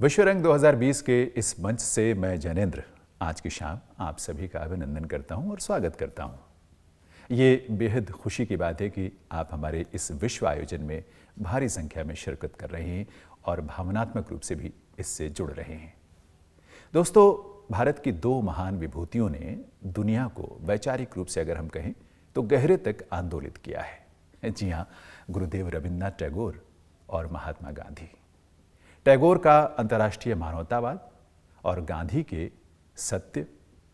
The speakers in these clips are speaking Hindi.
विश्व रंग 2020 के इस मंच से मैं जैनेंद्र आज की शाम आप सभी का अभिनंदन करता हूं और स्वागत करता हूं। ये बेहद खुशी की बात है कि आप हमारे इस विश्व आयोजन में भारी संख्या में शिरकत कर रहे हैं और भावनात्मक रूप से भी इससे जुड़ रहे हैं। दोस्तों, भारत की दो महान विभूतियों ने दुनिया को वैचारिक रूप से अगर हम कहें तो गहरे तक आंदोलित किया है। जी हाँ, गुरुदेव रविन्द्रनाथ टैगोर और महात्मा गांधी। टैगोर का अंतर्राष्ट्रीय मानवतावाद और गांधी के सत्य,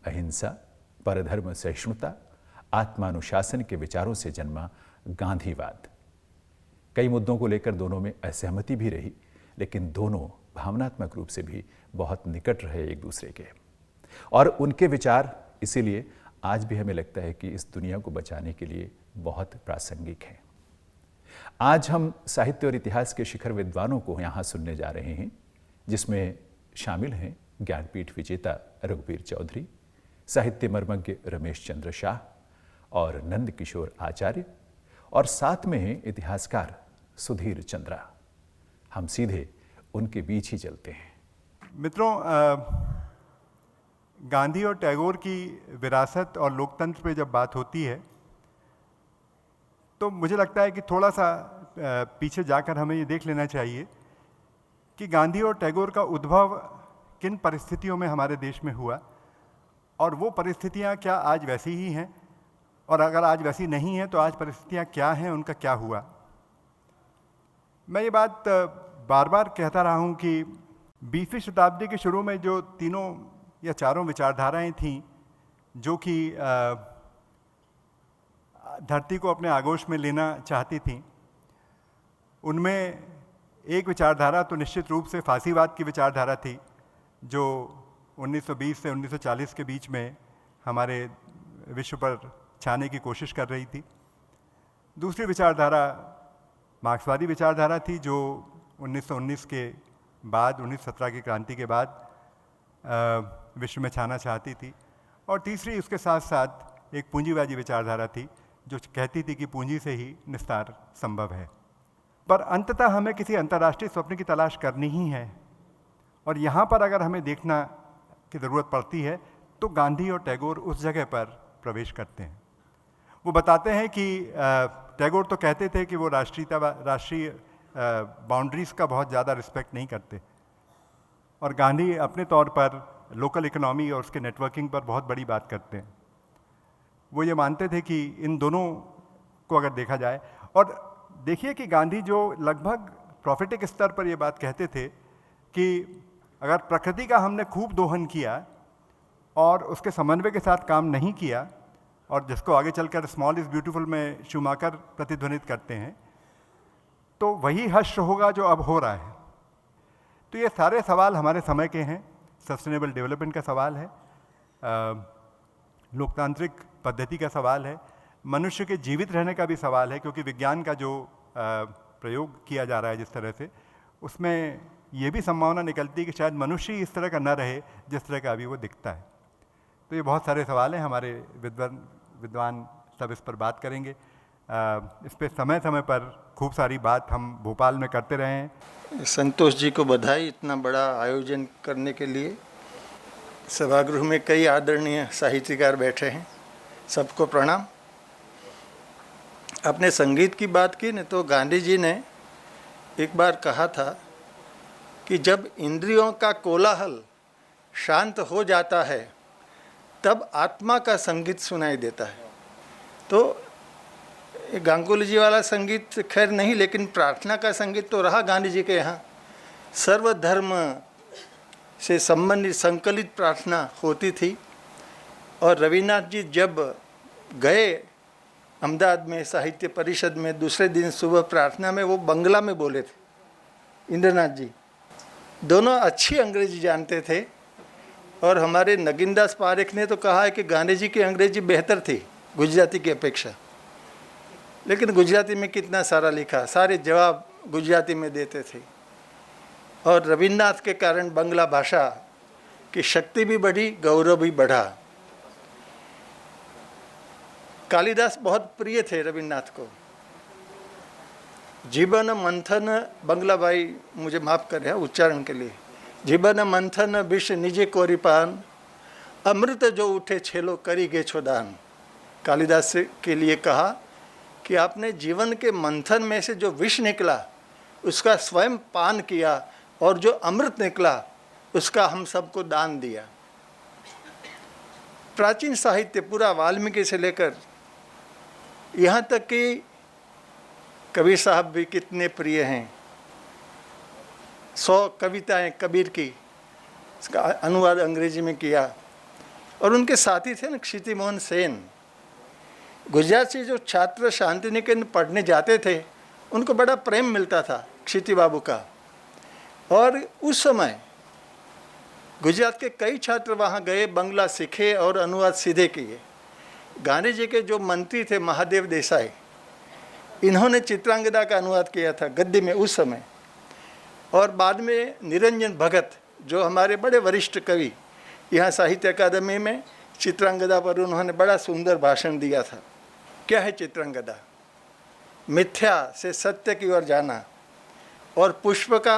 अहिंसा, परधर्म सहिष्णुता, आत्मानुशासन के विचारों से जन्मा गांधीवाद। कई मुद्दों को लेकर दोनों में असहमति भी रही, लेकिन दोनों भावनात्मक रूप से भी बहुत निकट रहे एक दूसरे के, और उनके विचार इसीलिए आज भी हमें लगता है कि इस दुनिया को बचाने के लिए बहुत प्रासंगिक हैं। आज हम साहित्य और इतिहास के शिखर विद्वानों को यहाँ सुनने जा रहे हैं, जिसमें शामिल हैं ज्ञानपीठ विजेता रघुवीर चौधरी, साहित्य मर्मज्ञ रमेश चंद्र शाह और नंद किशोर आचार्य, और साथ में हैं इतिहासकार सुधीर चंद्रा। हम सीधे उनके बीच ही चलते हैं। मित्रों, गांधी और टैगोर की विरासत और लोकतंत्र पे जब बात होती है तो मुझे लगता है कि थोड़ा सा पीछे जाकर हमें ये देख लेना चाहिए कि गांधी और टैगोर का उद्भव किन परिस्थितियों में हमारे देश में हुआ, और वो परिस्थितियाँ क्या आज वैसी ही हैं, और अगर आज वैसी नहीं हैं तो आज परिस्थितियाँ क्या हैं, उनका क्या हुआ। मैं ये बात बार बार कहता रहा हूँ कि 20वीं शताब्दी के शुरू में जो तीनों या चारों विचारधाराएं थीं जो कि धरती को अपने आगोश में लेना चाहती थीं, उनमें एक विचारधारा तो निश्चित रूप से फांसीवाद की विचारधारा थी, जो 1920 से 1940 के बीच में हमारे विश्व पर छाने की कोशिश कर रही थी। दूसरी विचारधारा मार्क्सवादी विचारधारा थी, जो 1919 के बाद 1917 की क्रांति के बाद विश्व में छाना चाहती थी। और तीसरी उसके साथ साथ एक पूंजीवादी विचारधारा थी, जो कहती थी कि पूंजी से ही निस्तार संभव है। पर अंततः हमें किसी अंतर्राष्ट्रीय स्वप्न की तलाश करनी ही है, और यहाँ पर अगर हमें देखना की ज़रूरत पड़ती है तो गांधी और टैगोर उस जगह पर प्रवेश करते हैं। वो बताते हैं कि टैगोर तो कहते थे कि वो राष्ट्रीय बाउंड्रीज़ का बहुत ज़्यादा रिस्पेक्ट नहीं करते, और गांधी अपने तौर पर लोकल इकोनॉमी और उसके नेटवर्किंग पर बहुत बड़ी बात करते हैं। वो ये मानते थे कि इन दोनों को अगर देखा जाए, और देखिए कि गांधी जो लगभग प्रॉफिटिक स्तर पर ये बात कहते थे कि अगर प्रकृति का हमने खूब दोहन किया और उसके समन्वय के साथ काम नहीं किया, और जिसको आगे चलकर स्मॉल इज़ ब्यूटीफुल में शूमाकर प्रतिध्वनित करते हैं, तो वही हश्र होगा जो अब हो रहा है। तो ये सारे सवाल हमारे समय के हैं। सस्टेनेबल डेवलपमेंट का सवाल है, लोकतांत्रिक पद्धति का सवाल है, मनुष्य के जीवित रहने का भी सवाल है, क्योंकि विज्ञान का जो प्रयोग किया जा रहा है जिस तरह से, उसमें ये भी संभावना निकलती है कि शायद मनुष्य ही इस तरह का न रहे जिस तरह का अभी वो दिखता है। तो ये बहुत सारे सवाल हैं, हमारे विद्वान सब इस पर बात करेंगे। इस पर समय समय पर खूब सारी बात हम भोपाल में करते रहे हैं। संतोष जी को बधाई इतना बड़ा आयोजन करने के लिए। सभागृह में कई आदरणीय साहित्यकार बैठे हैं, सबको प्रणाम। आपने संगीत की बात की न, तो गांधी जी ने एक बार कहा था कि जब इंद्रियों का कोलाहल शांत हो जाता है तब आत्मा का संगीत सुनाई देता है। तो गांगुली जी वाला संगीत खैर नहीं, लेकिन प्रार्थना का संगीत तो रहा गांधी जी के यहाँ। सर्वधर्म से संबंधित संकलित प्रार्थना होती थी। और रविन्द्रनाथ जी जब गए अहमदाबाद में साहित्य परिषद में, दूसरे दिन सुबह प्रार्थना में वो बंगला में बोले थे। इंद्रनाथ जी दोनों अच्छी अंग्रेजी जानते थे, और हमारे नगीनदास पारेख ने तो कहा है कि गांधी जी की अंग्रेजी बेहतर थी गुजराती की अपेक्षा। लेकिन गुजराती में कितना सारा लिखा, सारे जवाब गुजराती में देते थे। और रविन्द्रनाथ के कारण बंगला भाषा की शक्ति भी बढ़ी, गौरव भी बढ़ा। कालिदास बहुत प्रिय थे रविन्द्रनाथ को। जीवन मंथन, बंगला भाई मुझे माफ़ करें उच्चारण के लिए, જીવન મંથન વિષ નિજે કોરીપાન अमृत जो उठे छेलो करी गे छोदान। कालिदास के लिए कहा कि आपने जीवन के मंथन में से जो विष निकला उसका स्वयं पान किया और जो अमृत निकला उसका हम सबको दान दिया। प्राचीन साहित्य पूरा वाल्मीकि से लेकर यहाँ तक कि कबीर साहब भी कितने प्रिय हैं। 100 कविताएं कबीर की, इसका अनुवाद अंग्रेजी में किया। और उनके साथी थे ना क्षिति मोहन सेन। गुजरात से जो छात्र शांति निकेतन पढ़ने जाते थे उनको बड़ा प्रेम मिलता था क्षिति बाबू का। और उस समय गुजरात के कई छात्र वहाँ गए, बंगला सीखे और अनुवाद सीधे किए। गांधी जी के जो मंत्री थे महादेव देसाई, इन्होंने चित्रांगदा का अनुवाद किया था गद्य में उस समय। और बाद में निरंजन भगत जो हमारे बड़े वरिष्ठ कवि, यहाँ साहित्य अकादमी में चित्रांगदा पर उन्होंने बड़ा सुंदर भाषण दिया था। क्या है चित्रांगदा? मिथ्या से सत्य की ओर जाना और पुष्प का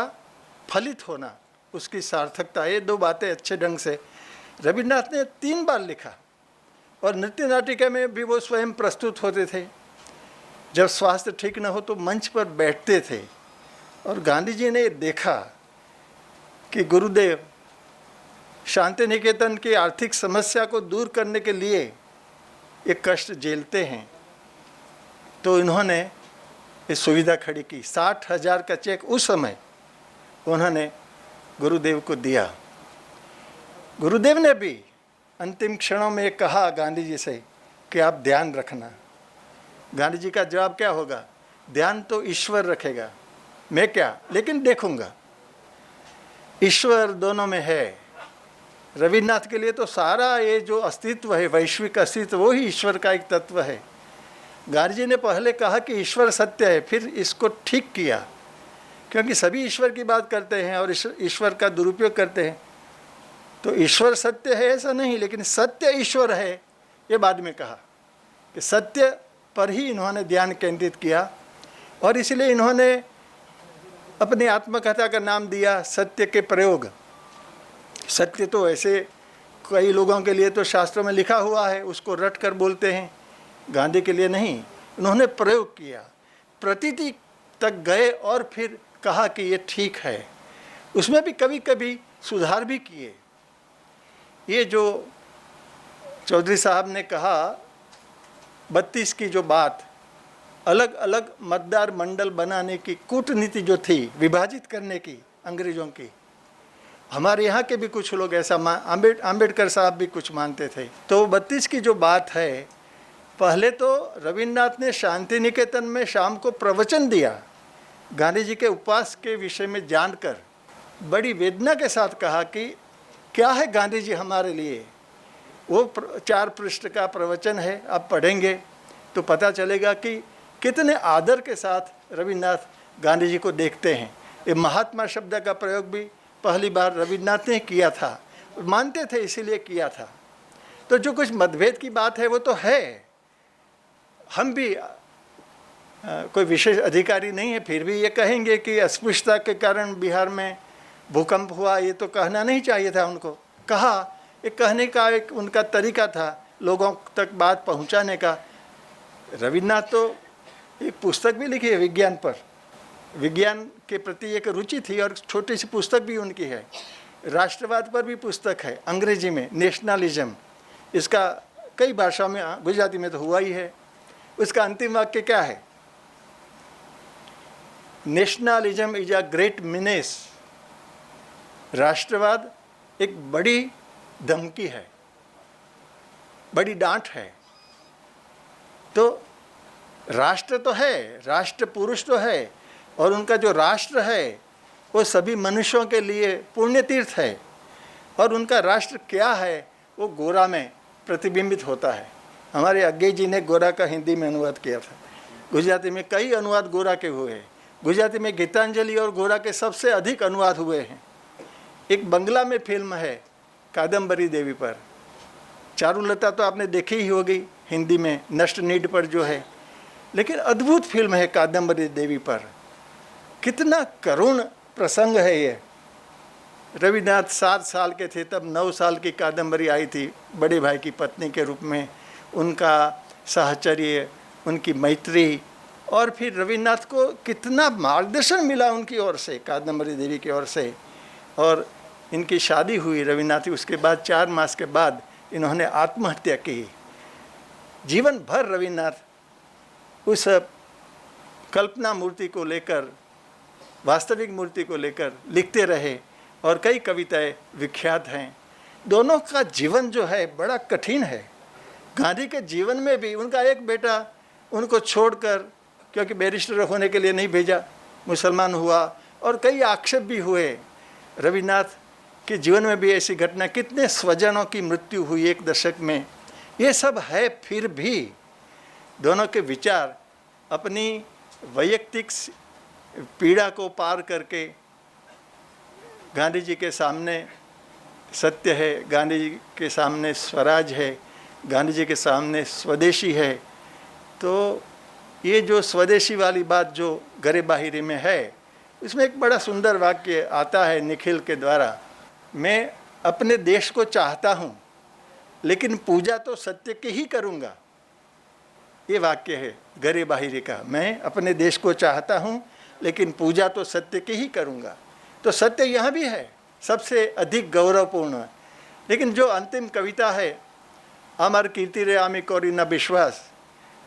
फलित होना, उसकी सार्थकता, ये दो बातें अच्छे ढंग से रविन्द्रनाथ ने 3 बार लिखा। और नृत्य नाटिका में भी वो स्वयं प्रस्तुत होते थे। जब स्वास्थ्य ठीक न हो तो मंच पर बैठते थे। और गांधी जी ने देखा कि गुरुदेव शांति निकेतन की आर्थिक समस्या को दूर करने के लिए ये कष्ट झेलते हैं, तो इन्होंने ये सुविधा खड़ी की। 60,000 का चेक उस समय उन्होंने गुरुदेव को दिया। गुरुदेव ने भी अंतिम क्षणों में कहा गांधी जी से कि आप ध्यान रखना। गांधी जी का जवाब क्या होगा? ध्यान तो ईश्वर रखेगा, मैं क्या, लेकिन देखूंगा। ईश्वर दोनों में है। रविन्द्रनाथ के लिए तो सारा ये जो अस्तित्व है, वैश्विक अस्तित्व, वो ही ईश्वर का एक तत्व है। गांधी जी ने पहले कहा कि ईश्वर सत्य है, फिर इसको ठीक किया, क्योंकि सभी ईश्वर की बात करते हैं और ईश्वर का दुरुपयोग करते हैं। तो ईश्वर सत्य है ऐसा नहीं, लेकिन सत्य ईश्वर है ये बाद में कहा कि सत्य पर ही इन्होंने ध्यान केंद्रित किया। और इसलिए इन्होंने अपनी आत्मकथा का नाम दिया सत्य के प्रयोग। सत्य तो ऐसे कई लोगों के लिए तो शास्त्रों में लिखा हुआ है, उसको रट कर बोलते हैं। गांधी के लिए नहीं, उन्होंने प्रयोग किया, प्रतीति तक गए और फिर कहा कि ये ठीक है। उसमें भी कभी कभी सुधार भी किए। ये जो चौधरी साहब ने कहा 32 की जो बात, अलग अलग मतदार मंडल बनाने की कूटनीति जो थी, विभाजित करने की अंग्रेजों की, हमारे यहाँ के भी कुछ लोग ऐसा आम्बेडकर साहब भी कुछ मानते थे। तो 32 की जो बात है, पहले तो रविन्द्रनाथ ने शांति निकेतन में शाम को प्रवचन दिया। गांधी जी के उपवास के विषय में जानकर बड़ी वेदना के साथ कहा कि क्या है गांधी जी हमारे लिए। वो 4 पृष्ठ का प्रवचन है, आप पढ़ेंगे तो पता चलेगा कि कितने आदर के साथ रविन्द्रनाथ गांधी जी को देखते हैं। ये महात्मा शब्द का प्रयोग भी पहली बार रविन्द्रनाथ ने किया था, मानते थे इसीलिए किया था। तो जो कुछ मतभेद की बात है वो तो है, हम भी कोई विशेष अधिकारी नहीं है, फिर भी ये कहेंगे कि अस्पृश्यता के कारण बिहार में भूकंप हुआ, ये तो कहना नहीं चाहिए था उनको। कहा, ये कहने का एक उनका तरीका था, लोगों तक बात पहुंचाने का। रविन्द्रनाथ तो एक पुस्तक भी लिखी है विज्ञान पर, विज्ञान के प्रति एक रुचि थी और छोटी सी पुस्तक भी उनकी है। राष्ट्रवाद पर भी पुस्तक है अंग्रेजी में, नेशनलिज्म। इसका कई भाषाओं में, गुजराती में तो हुआ ही है। उसका अंतिम वाक्य क्या है? Nationalism is a great menace. राष्ट्रवाद एक बड़ी धमकी है, बड़ी डांट है। तो राष्ट्र तो है, राष्ट्र पुरुष तो है, और उनका जो राष्ट्र है वो सभी मनुष्यों के लिए पुण्य तीर्थ है। और उनका राष्ट्र क्या है वो गोरा में प्रतिबिंबित होता है। हमारे अज्ञे जी ने गोरा का हिंदी में अनुवाद किया था। गुजराती में कई अनुवाद गोरा के हुए हैं। गुजराती में गीतांजलि और गोरा के सबसे अधिक अनुवाद हुए हैं। एक बंगला में फिल्म है कादम्बरी देवी पर, चारुलता तो आपने देखी ही होगी हिंदी में, नष्ट नीड पर जो है। लेकिन अद्भुत फिल्म है कादम्बरी देवी पर। कितना करुण प्रसंग है ये। रविनाथ 7 साल के थे तब 9 साल की कादम्बरी आई थी, बड़े भाई की पत्नी के रूप में, उनका साहचर्य, उनकी मैत्री, और फिर रविनाथ को कितना मार्गदर्शन मिला उनकी ओर से, कादम्बरी देवी की ओर से। और इनकी शादी हुई रविनाथ की, उसके बाद 4 मास के बाद इन्होंने आत्महत्या की। जीवन भर रविनाथ उस कल्पना मूर्ति को लेकर, वास्तविक मूर्ति को लेकर लिखते रहे और कई कविताएं विख्यात हैं। दोनों का जीवन जो है बड़ा कठिन है। गांधी के जीवन में भी उनका एक बेटा उनको छोड़कर, क्योंकि बैरिस्टर होने के लिए नहीं भेजा, मुसलमान हुआ, और कई आक्षेप भी हुए। रविनाथ के जीवन में भी ऐसी घटना, कितने स्वजनों की मृत्यु हुई एक दशक में, ये सब है। फिर भी दोनों के विचार अपनी वैयक्तिक पीड़ा को पार करके गांधी जी के सामने सत्य है, गांधी जी के सामने स्वराज है, गांधी जी के सामने स्वदेशी है। तो ये जो स्वदेशी वाली बात जो गरे बाहिरी में है, इसमें एक बड़ा सुंदर वाक्य आता है निखिल के द्वारा, मैं अपने देश को चाहता हूँ लेकिन पूजा तो सत्य की ही करूँगा। ये वाक्य है गरे बाहिरी का, मैं अपने देश को चाहता हूँ लेकिन पूजा तो सत्य की ही करूँगा। तो सत्य यहाँ भी है, सबसे अधिक गौरवपूर्ण है। लेकिन जो अंतिम कविता है, अमर कीर्ति रे आमी कौरी न विश्वास,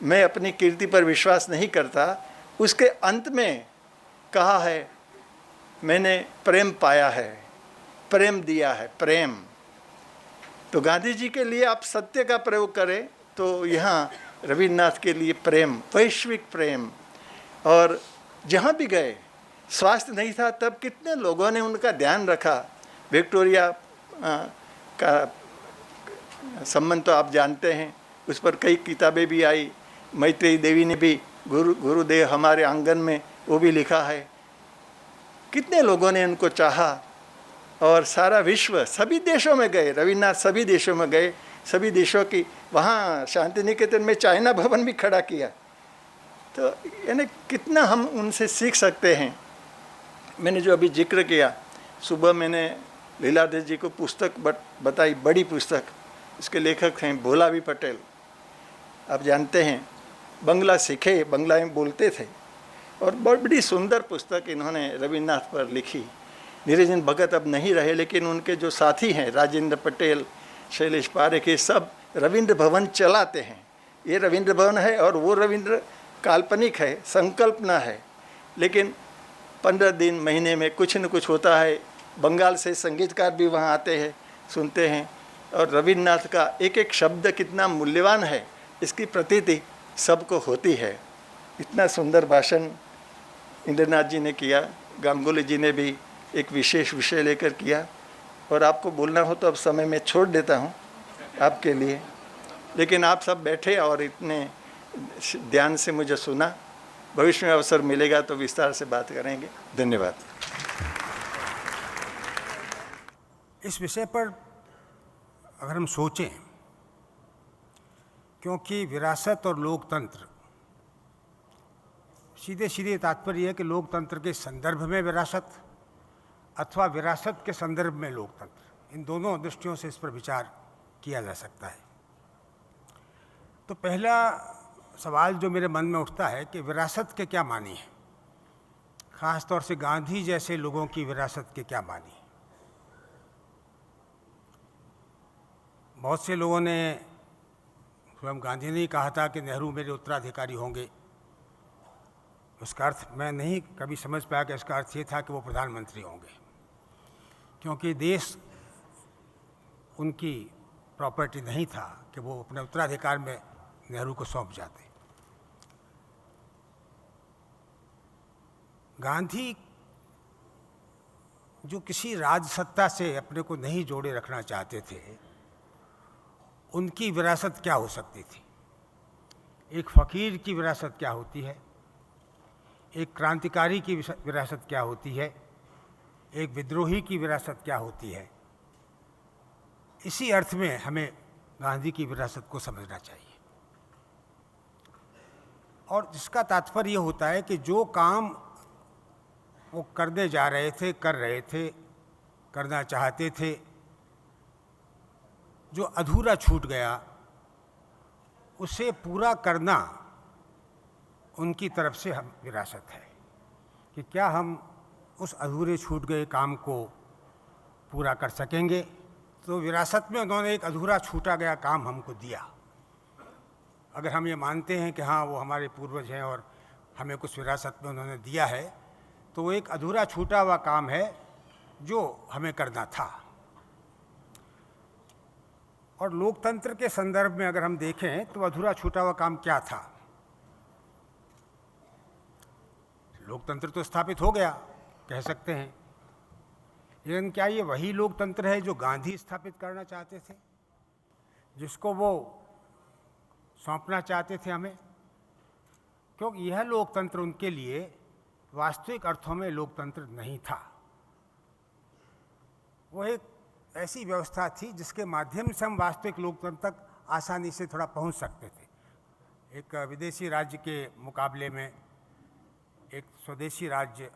मैं अपनी कीर्ति पर विश्वास नहीं करता, उसके अंत में कहा है मैंने प्रेम पाया है, प्रेम दिया है, प्रेम। तो गांधी जी के लिए आप सत्य का प्रयोग करें तो यहाँ रविन्द्रनाथ के लिए प्रेम, वैश्विक प्रेम। और जहाँ भी गए, स्वास्थ्य नहीं था तब कितने लोगों ने उनका ध्यान रखा। विक्टोरिया का संबंध तो आप जानते हैं, उस पर कई किताबें भी आई। मैत्रेयी देवी ने भी गुरुदेव हमारे आंगन में, वो भी लिखा है। कितने लोगों ने उनको चाहा, और सारा विश्व, सभी देशों में गए, रविन्द्रनाथ सभी देशों में गए, सभी देशों की, वहाँ शांति निकेतन में चाइना भवन भी खड़ा किया। तो यानी कितना हम उनसे सीख सकते हैं। मैंने जो अभी जिक्र किया, सुबह मैंने लीलाधर जी को पुस्तक बताई, बड़ी पुस्तक, इसके लेखक हैं भोलावी पटेल। आप जानते हैं बंगला सीखे, बंगला में बोलते थे, और बड़ी सुंदर पुस्तक इन्होंने रविन्द्रनाथ पर लिखी। निरंजन भगत अब नहीं रहे, लेकिन उनके जो साथी हैं राजेंद्र पटेल, शैलेश पारेख, ये सब रविंद्र भवन चलाते हैं। ये रविंद्र भवन है और वो रविंद्र काल्पनिक है, संकल्पना है, लेकिन 15 दिन महीने में कुछ न कुछ होता है। बंगाल से संगीतकार भी वहाँ आते हैं, सुनते हैं, और रविन्द्रनाथ का एक एक शब्द कितना मूल्यवान है, इसकी प्रतीति सबको होती है। इतना सुंदर भाषण इंद्रनाथ जी ने किया, गांगुली जी ने भी एक विशेष विषय लेकर किया। और आपको बोलना हो तो अब समय में छोड़ देता हूँ आपके लिए, लेकिन आप सब बैठे और इतने ध्यान से मुझे सुना। भविष्य में अवसर मिलेगा तो विस्तार से बात करेंगे। धन्यवाद। इस विषय पर अगर हम सोचें, क्योंकि विरासत और लोकतंत्र, सीधे सीधे तात्पर्य है कि लोकतंत्र के संदर्भ में विरासत अथवा विरासत के संदर्भ में लोकतंत्र, इन दोनों दृष्टियों से इस पर विचार किया जा सकता है। तो पहला सवाल जो मेरे मन में उठता है कि विरासत के क्या मानी है, ख़ास तौर से गांधी जैसे लोगों की विरासत के क्या मानी है। बहुत से लोगों ने, स्वयं गांधी ने कहा था कि नेहरू मेरे उत्तराधिकारी होंगे। उसका अर्थ मैं नहीं कभी समझ पाया कि इसका अर्थ ये था कि वो प्रधानमंत्री होंगे, क्योंकि देश उनकी प्रॉपर्टी नहीं था कि वो अपने उत्तराधिकार में नेहरू को सौंप जाते। गांधी जो किसी राजसत्ता से अपने को नहीं जोड़े रखना चाहते थे, उनकी विरासत क्या हो सकती थी। एक फ़कीर की विरासत क्या होती है, एक क्रांतिकारी की विरासत क्या होती है, एक विद्रोही की विरासत क्या होती है। इसी अर्थ में हमें गांधी की विरासत को समझना चाहिए, और जिसका तात्पर्य ये होता है कि जो काम वो करने जा रहे थे, कर रहे थे, करना चाहते थे, जो अधूरा छूट गया, उसे पूरा करना उनकी तरफ से हम विरासत है कि क्या हम उस अधूरे छूट गए काम को पूरा कर सकेंगे। तो विरासत में उन्होंने एक अधूरा छूटा गया काम हमको दिया। अगर हम ये मानते हैं कि हाँ वो हमारे पूर्वज हैं और हमें कुछ विरासत में उन्होंने दिया है, तो वो एक अधूरा छूटा हुआ काम है जो हमें करना था। और लोकतंत्र के संदर्भ में अगर हम देखें तो अधूरा छूटा हुआ काम क्या था। लोकतंत्र तो स्थापित हो गया, कह सकते हैं, लेकिन क्या ये वही लोकतंत्र है जो गांधी स्थापित करना चाहते थे, जिसको वो सौंपना चाहते थे हमें? क्योंकि यह लोकतंत्र उनके लिए वास्तविक अर्थों में लोकतंत्र नहीं था। वो एक ऐसी व्यवस्था थी जिसके माध्यम से हम वास्तविक लोकतंत्र तक आसानी से थोड़ा पहुंच सकते थे। एक विदेशी राज्य के मुकाबले में एक स्वदेशी राज्य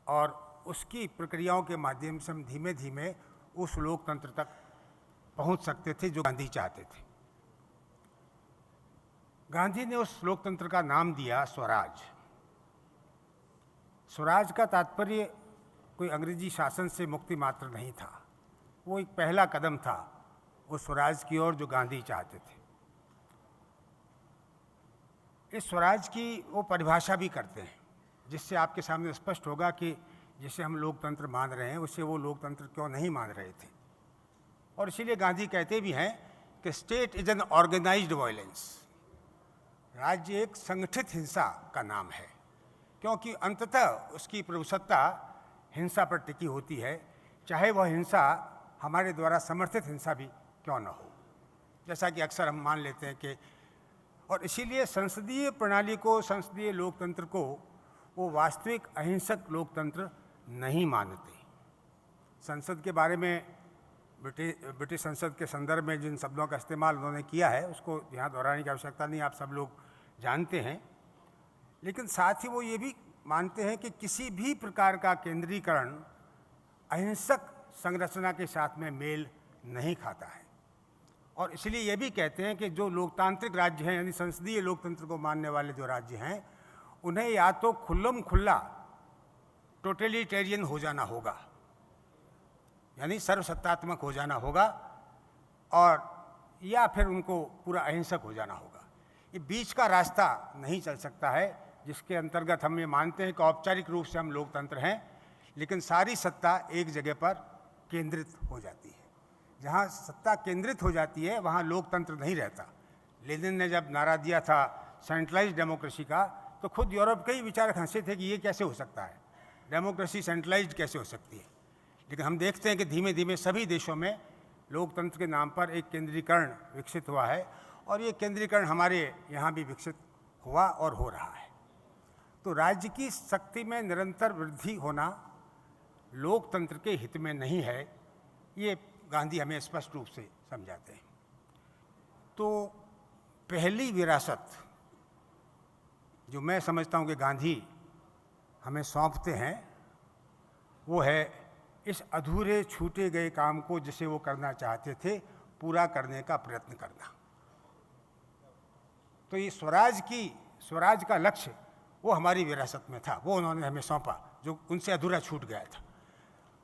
और उसकी प्रक्रियाओं के माध्यम से हम धीमे धीमे उस लोकतंत्र तक पहुंच सकते थे जो गांधी चाहते थे। गांधी ने उस लोकतंत्र का नाम दिया स्वराज। स्वराज का तात्पर्य कोई अंग्रेजी शासन से मुक्ति मात्र नहीं था, वो एक पहला कदम था उस स्वराज की ओर जो गांधी चाहते थे। इस स्वराज की वो परिभाषा भी करते हैं, जिससे आपके सामने स्पष्ट होगा कि जिसे हम लोकतंत्र मान रहे हैं उसे वो लोकतंत्र क्यों नहीं मान रहे थे। और इसीलिए गांधी कहते भी हैं कि state is an organised violence. राज्य एक संगठित हिंसा का नाम है, क्योंकि अंततः उसकी प्रभुसत्ता हिंसा पर टिकी होती है, चाहे वह हिंसा हमारे द्वारा समर्थित हिंसा भी क्यों न हो, जैसा कि अक्सर हम मान लेते हैं कि। और इसीलिए संसदीय प्रणाली को, संसदीय लोकतंत्र को वो वास्तविक अहिंसक लोकतंत्र नहीं मानते। संसद के बारे में ब्रिटिश संसद के संदर्भ में जिन शब्दों का इस्तेमाल उन्होंने किया है उसको यहाँ दोहराने की आवश्यकता नहीं, आप सब लोग जानते हैं। लेकिन साथ ही वो ये भी मानते हैं कि किसी भी प्रकार का केंद्रीकरण अहिंसक संरचना के साथ में मेल नहीं खाता है। और इसलिए ये भी कहते हैं कि जो लोकतांत्रिक राज्य हैं, यानी संसदीय लोकतंत्र को मानने वाले जो राज्य हैं, उन्हें या तो खुल्लम खुल्ला टोटलिटेरियन हो जाना होगा, यानी सर्वसत्तात्मक हो जाना होगा, और या फिर उनको पूरा अहिंसक हो जाना होगा। ये बीच का रास्ता नहीं चल सकता है, जिसके अंतर्गत हम ये मानते हैं कि औपचारिक रूप से हम लोकतंत्र हैं, लेकिन सारी सत्ता एक जगह पर केंद्रित हो जाती है। जहाँ सत्ता केंद्रित हो जाती है वहाँ लोकतंत्र नहीं रहता। लेनिन ने जब नारा दिया था सेंट्रलाइज्ड डेमोक्रेसी का, तो खुद यूरोप के ही विचारक हंसे थे कि ये कैसे हो सकता है, डेमोक्रेसी सेंट्रलाइज्ड कैसे हो सकती है। लेकिन हम देखते हैं कि धीमे धीमे सभी देशों में लोकतंत्र के नाम पर एक केंद्रीकरण विकसित हुआ है, और ये केंद्रीकरण हमारे यहाँ भी विकसित हुआ और हो रहा है। तो राज्य की शक्ति में निरंतर वृद्धि होना लोकतंत्र के हित में नहीं है, ये गांधी हमें स्पष्ट रूप से समझाते हैं। तो पहली विरासत जो मैं समझता हूँ कि गांधी हमें सौंपते हैं, वो है इस अधूरे छूटे गए काम को जिसे वो करना चाहते थे पूरा करने का प्रयत्न करना। तो ये स्वराज का लक्ष्य वो हमारी विरासत में था, वो उन्होंने हमें सौंपा जो उनसे अधूरा छूट गया था।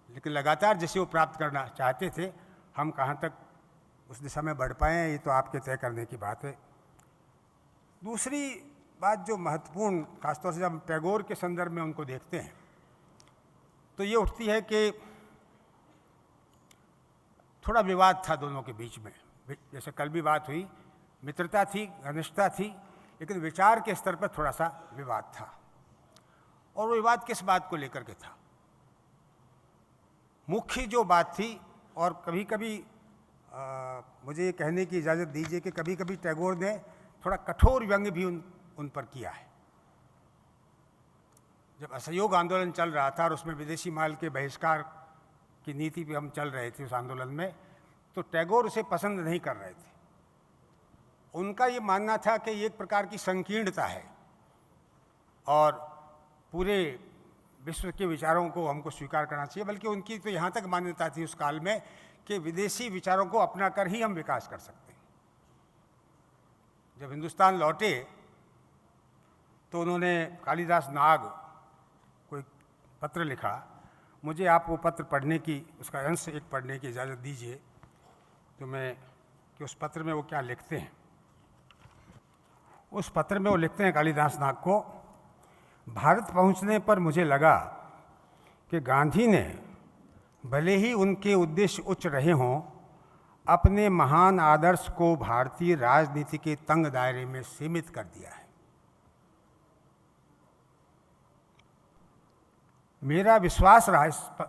लेकिन लगातार जैसे वो प्राप्त करना चाहते थे, हम कहाँ तक उस दिशा में बढ़ पाए हैं ये तो आपके तय करने की बात है। दूसरी बात जो महत्वपूर्ण, खासतौर से जब टैगोर के संदर्भ में उनको देखते हैं, तो ये उठती है कि थोड़ा विवाद था दोनों के बीच में। जैसे कल भी बात हुई, मित्रता थी, घनिष्ठता थी, लेकिन विचार के स्तर पर थोड़ा सा विवाद था। और वो विवाद किस बात को लेकर के था? मुख्य जो बात थी, और कभी कभी मुझे ये कहने की इजाज़त दीजिए कि कभी कभी टैगोर ने थोड़ा कठोर व्यंग्य भी उन पर किया है। जब असहयोग आंदोलन चल रहा था और उसमें विदेशी माल के बहिष्कार की नीति पे हम चल रहे थे उस आंदोलन में, तो टैगोर उसे पसंद नहीं कर रहे थे। उनका ये मानना था कि ये एक प्रकार की संकीर्णता है और पूरे विश्व के विचारों को हमको स्वीकार करना चाहिए, बल्कि उनकी तो यहाँ तक मान्यता थी उस काल में कि विदेशी विचारों को अपना कर ही हम विकास कर सकते हैं। जब हिंदुस्तान लौटे तो उन्होंने कालिदास नाग को एक पत्र लिखा। मुझे आप वो पत्र पढ़ने की, उसका अंश एक पढ़ने की इजाज़त दीजिए तो मैं कि उस पत्र में वो क्या लिखते हैं। उस पत्र में वो लिखते हैं कालिदास नाग को, भारत पहुंचने पर मुझे लगा कि गांधी ने भले ही उनके उद्देश्य उच्च रहे हों, अपने महान आदर्श को भारतीय राजनीति के तंग दायरे में सीमित कर दिया है। मेरा विश्वास रहा,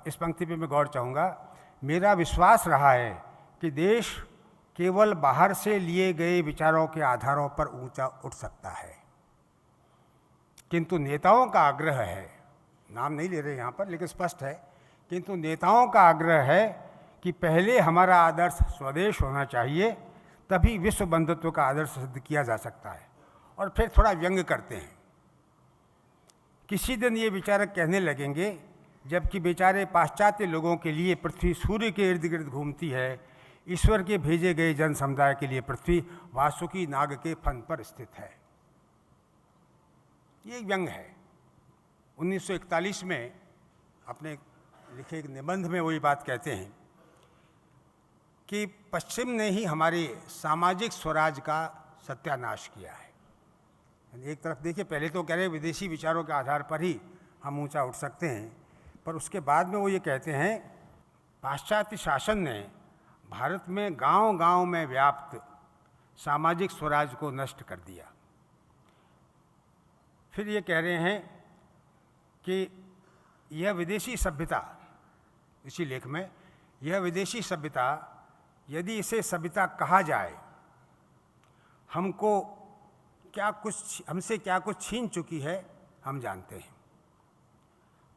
इस पंक्ति पे मैं गौर चाहूँगा, मेरा विश्वास रहा है कि देश केवल बाहर से लिए गए विचारों के आधारों पर ऊंचा उठ सकता है, किंतु नेताओं का आग्रह है, नाम नहीं ले रहे यहाँ पर लेकिन स्पष्ट है, किंतु नेताओं का आग्रह है कि पहले हमारा आदर्श स्वदेश होना चाहिए, तभी विश्व बंधुत्व का आदर्श सिद्ध किया जा सकता है। और फिर थोड़ा व्यंग करते हैं, किसी दिन ये विचारक कहने लगेंगे जबकि बेचारे पाश्चात्य लोगों के लिए पृथ्वी सूर्य के इर्द गिर्द घूमती है, ईश्वर के भेजे गए जन समुदाय के लिए पृथ्वी वासुकी नाग के फन पर स्थित है। ये एक व्यंग है। 1941 में अपने लिखे एक निबंध में वही बात कहते हैं कि पश्चिम ने ही हमारे सामाजिक स्वराज का सत्यानाश किया है। एक तरफ देखिए, पहले तो कह रहे विदेशी विचारों के आधार पर ही हम ऊंचा उठ सकते हैं, पर उसके बाद में वो ये कहते हैं पाश्चात्य शासन ने भारत में गांव-गांव में व्याप्त सामाजिक स्वराज को नष्ट कर दिया। फिर ये कह रहे हैं कि यह विदेशी सभ्यता, इसी लेख में, यह विदेशी सभ्यता यदि इसे सभ्यता कहा जाए, हमसे क्या कुछ छीन चुकी है हम जानते हैं।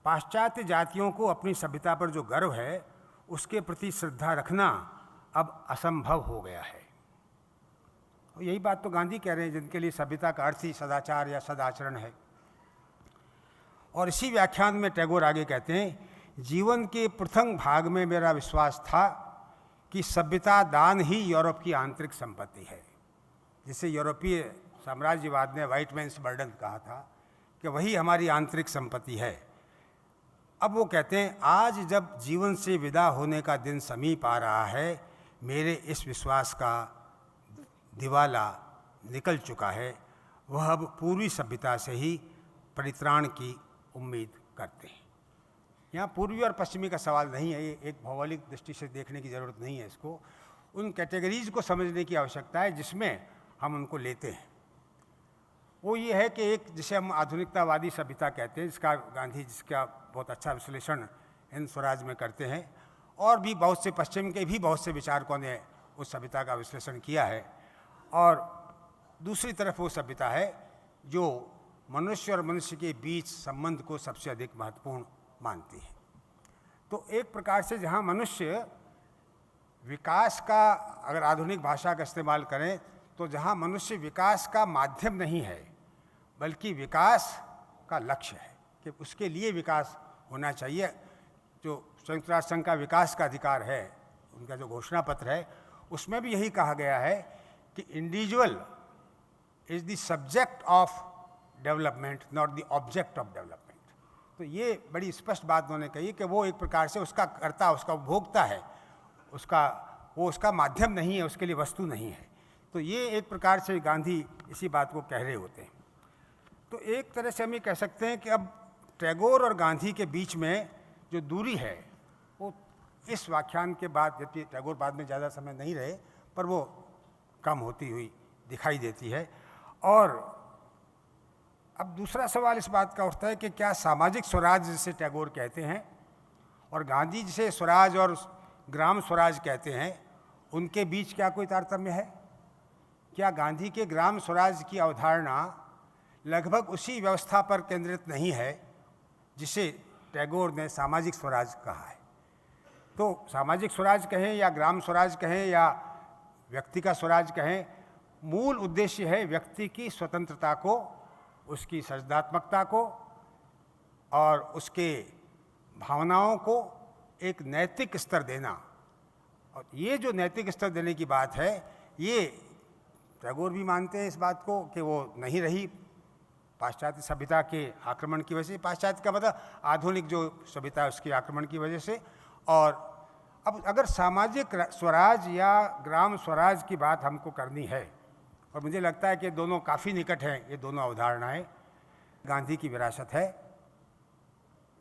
पाश्चात्य जातियों को अपनी सभ्यता पर जो गर्व है उसके प्रति श्रद्धा रखना अब असंभव हो गया है। और यही बात तो गांधी कह रहे हैं, जिनके लिए सभ्यता का अर्थ ही सदाचार या सदाचरण है। और इसी व्याख्यान में टैगोर आगे कहते हैं, जीवन के प्रथम भाग में मेरा विश्वास था कि सभ्यता दान ही यूरोप की आंतरिक संपत्ति है, जिसे यूरोपीय साम्राज्यवाद ने व्हाइट मैन्स बर्डन कहा था कि वही हमारी आंतरिक संपत्ति है। अब वो कहते हैं, आज जब जीवन से विदा होने का दिन समीप आ रहा है, मेरे इस विश्वास का दिवाला निकल चुका है। वह अब पूर्वी सभ्यता से ही परित्राण की उम्मीद करते हैं। यहाँ पूर्वी और पश्चिमी का सवाल नहीं है, ये एक भौगोलिक दृष्टि से देखने की ज़रूरत नहीं है। इसको उन कैटेगरीज को समझने की आवश्यकता है जिसमें हम उनको लेते हैं। वो ये है कि एक जिसे हम आधुनिकतावादी सभ्यता कहते हैं, जिसका बहुत अच्छा विश्लेषण हिंद स्वराज में करते हैं, और भी बहुत से पश्चिम के भी बहुत से विचारकों ने उस सभ्यता का विश्लेषण किया है। और दूसरी तरफ वो सभ्यता है जो मनुष्य और मनुष्य के बीच संबंध को सबसे अधिक महत्वपूर्ण मानती है। तो एक प्रकार से जहाँ मनुष्य विकास का, अगर आधुनिक भाषा का इस्तेमाल करें तो जहाँ मनुष्य विकास का माध्यम नहीं है बल्कि विकास का लक्ष्य है कि उसके लिए विकास होना चाहिए। जो संयुक्त राष्ट्र संघ का विकास का अधिकार है, उनका जो घोषणा पत्र है, उसमें भी यही कहा गया है कि individual is the subject of development, not the object of development. तो ये बड़ी स्पष्ट बात उन्होंने कही कि वो एक प्रकार से उसका कर्ता, उसका उपभोक्ता है, वो उसका माध्यम नहीं है, उसके लिए वस्तु नहीं है। तो ये एक प्रकार से गांधी इसी बात को कह रहे होते हैं। तो एक तरह से हम ये कह सकते हैं कि अब टैगोर और गांधी के बीच में जो दूरी है वो इस व्याख्यान के बाद, जबकि टैगोर बाद में ज़्यादा समय नहीं रहे, पर वो कम होती हुई दिखाई देती है। और अब दूसरा सवाल इस बात का उठता है कि क्या सामाजिक स्वराज जिसे टैगोर कहते हैं और गांधी जिसे स्वराज और ग्राम स्वराज कहते हैं, उनके बीच क्या कोई तारतम्य है? क्या गांधी के ग्राम स्वराज की अवधारणा लगभग उसी व्यवस्था पर केंद्रित नहीं है जिसे टैगोर ने सामाजिक स्वराज कहा है? तो सामाजिक स्वराज कहें या ग्राम स्वराज कहें या व्यक्ति का स्वराज कहें, मूल उद्देश्य है व्यक्ति की स्वतंत्रता को, उसकी सृजनात्मकता को और उसके भावनाओं को एक नैतिक स्तर देना। और ये जो नैतिक स्तर देने की बात है, ये टैगोर भी मानते हैं इस बात को कि वो नहीं रही पाश्चात्य सभ्यता के आक्रमण की वजह से। पाश्चात्य का मतलब आधुनिक जो सभ्यता है उसके आक्रमण की वजह से। और अब अगर सामाजिक स्वराज या ग्राम स्वराज की बात हमको करनी है, और मुझे लगता है कि दोनों काफ़ी निकट हैं, ये दोनों अवधारणाएं गांधी की विरासत है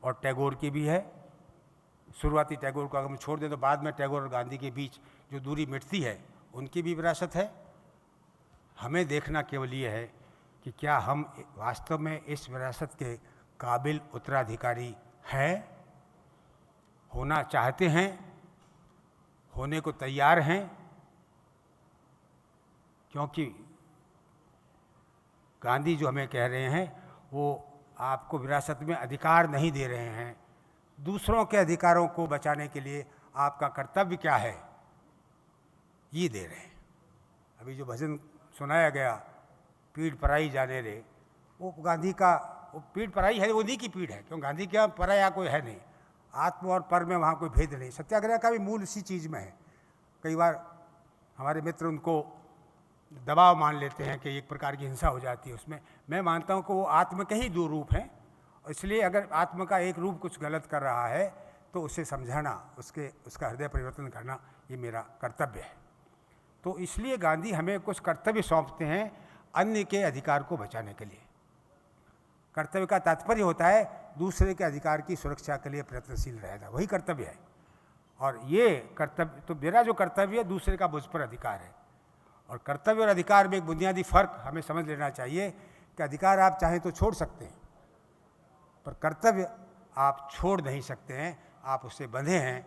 और टैगोर की भी है। शुरुआती टैगोर को अगर हम छोड़ दें तो बाद में टैगोर और गांधी के बीच जो दूरी मिटती है उनकी भी विरासत है। हमें देखना केवल ये है कि क्या हम वास्तव में इस विरासत के काबिल उत्तराधिकारी हैं, होना चाहते हैं, होने को तैयार हैं। क्योंकि गांधी जो हमें कह रहे हैं वो आपको विरासत में अधिकार नहीं दे रहे हैं। दूसरों के अधिकारों को बचाने के लिए आपका कर्तव्य क्या है, ये दे रहे हैं। अभी जो भजन सुनाया गया, पीठ पराई जाने रे, वो गांधी का, वो पीठ पराई है, उन्हीं की पीठ है, क्योंकि गांधी के यहाँ पराया कोई है नहीं। आत्म और पर में वहाँ कोई भेद नहीं। सत्याग्रह का भी मूल इसी चीज़ में है। कई बार हमारे मित्र उनको दबाव मान लेते हैं कि एक प्रकार की हिंसा हो जाती है उसमें। मैं मानता हूँ कि वो आत्म के ही दो रूप हैं, इसलिए अगर आत्म का एक रूप कुछ गलत कर रहा है तो उसे समझाना, उसका हृदय परिवर्तन करना, ये मेरा कर्तव्य है। तो इसलिए गांधी हमें कुछ कर्तव्य सौंपते हैं अन्य के अधिकार को बचाने के लिए। कर्तव्य का तात्पर्य होता है दूसरे के अधिकार की सुरक्षा के लिए प्रयत्नशील रहना, वही कर्तव्य है। और ये कर्तव्य, तो मेरा जो कर्तव्य है दूसरे का मुझ पर अधिकार है। और कर्तव्य और अधिकार में एक बुनियादी फर्क हमें समझ लेना चाहिए कि अधिकार आप चाहें तो छोड़ सकते हैं, पर कर्तव्य आप छोड़ नहीं सकते हैं, आप उससे बंधे हैं।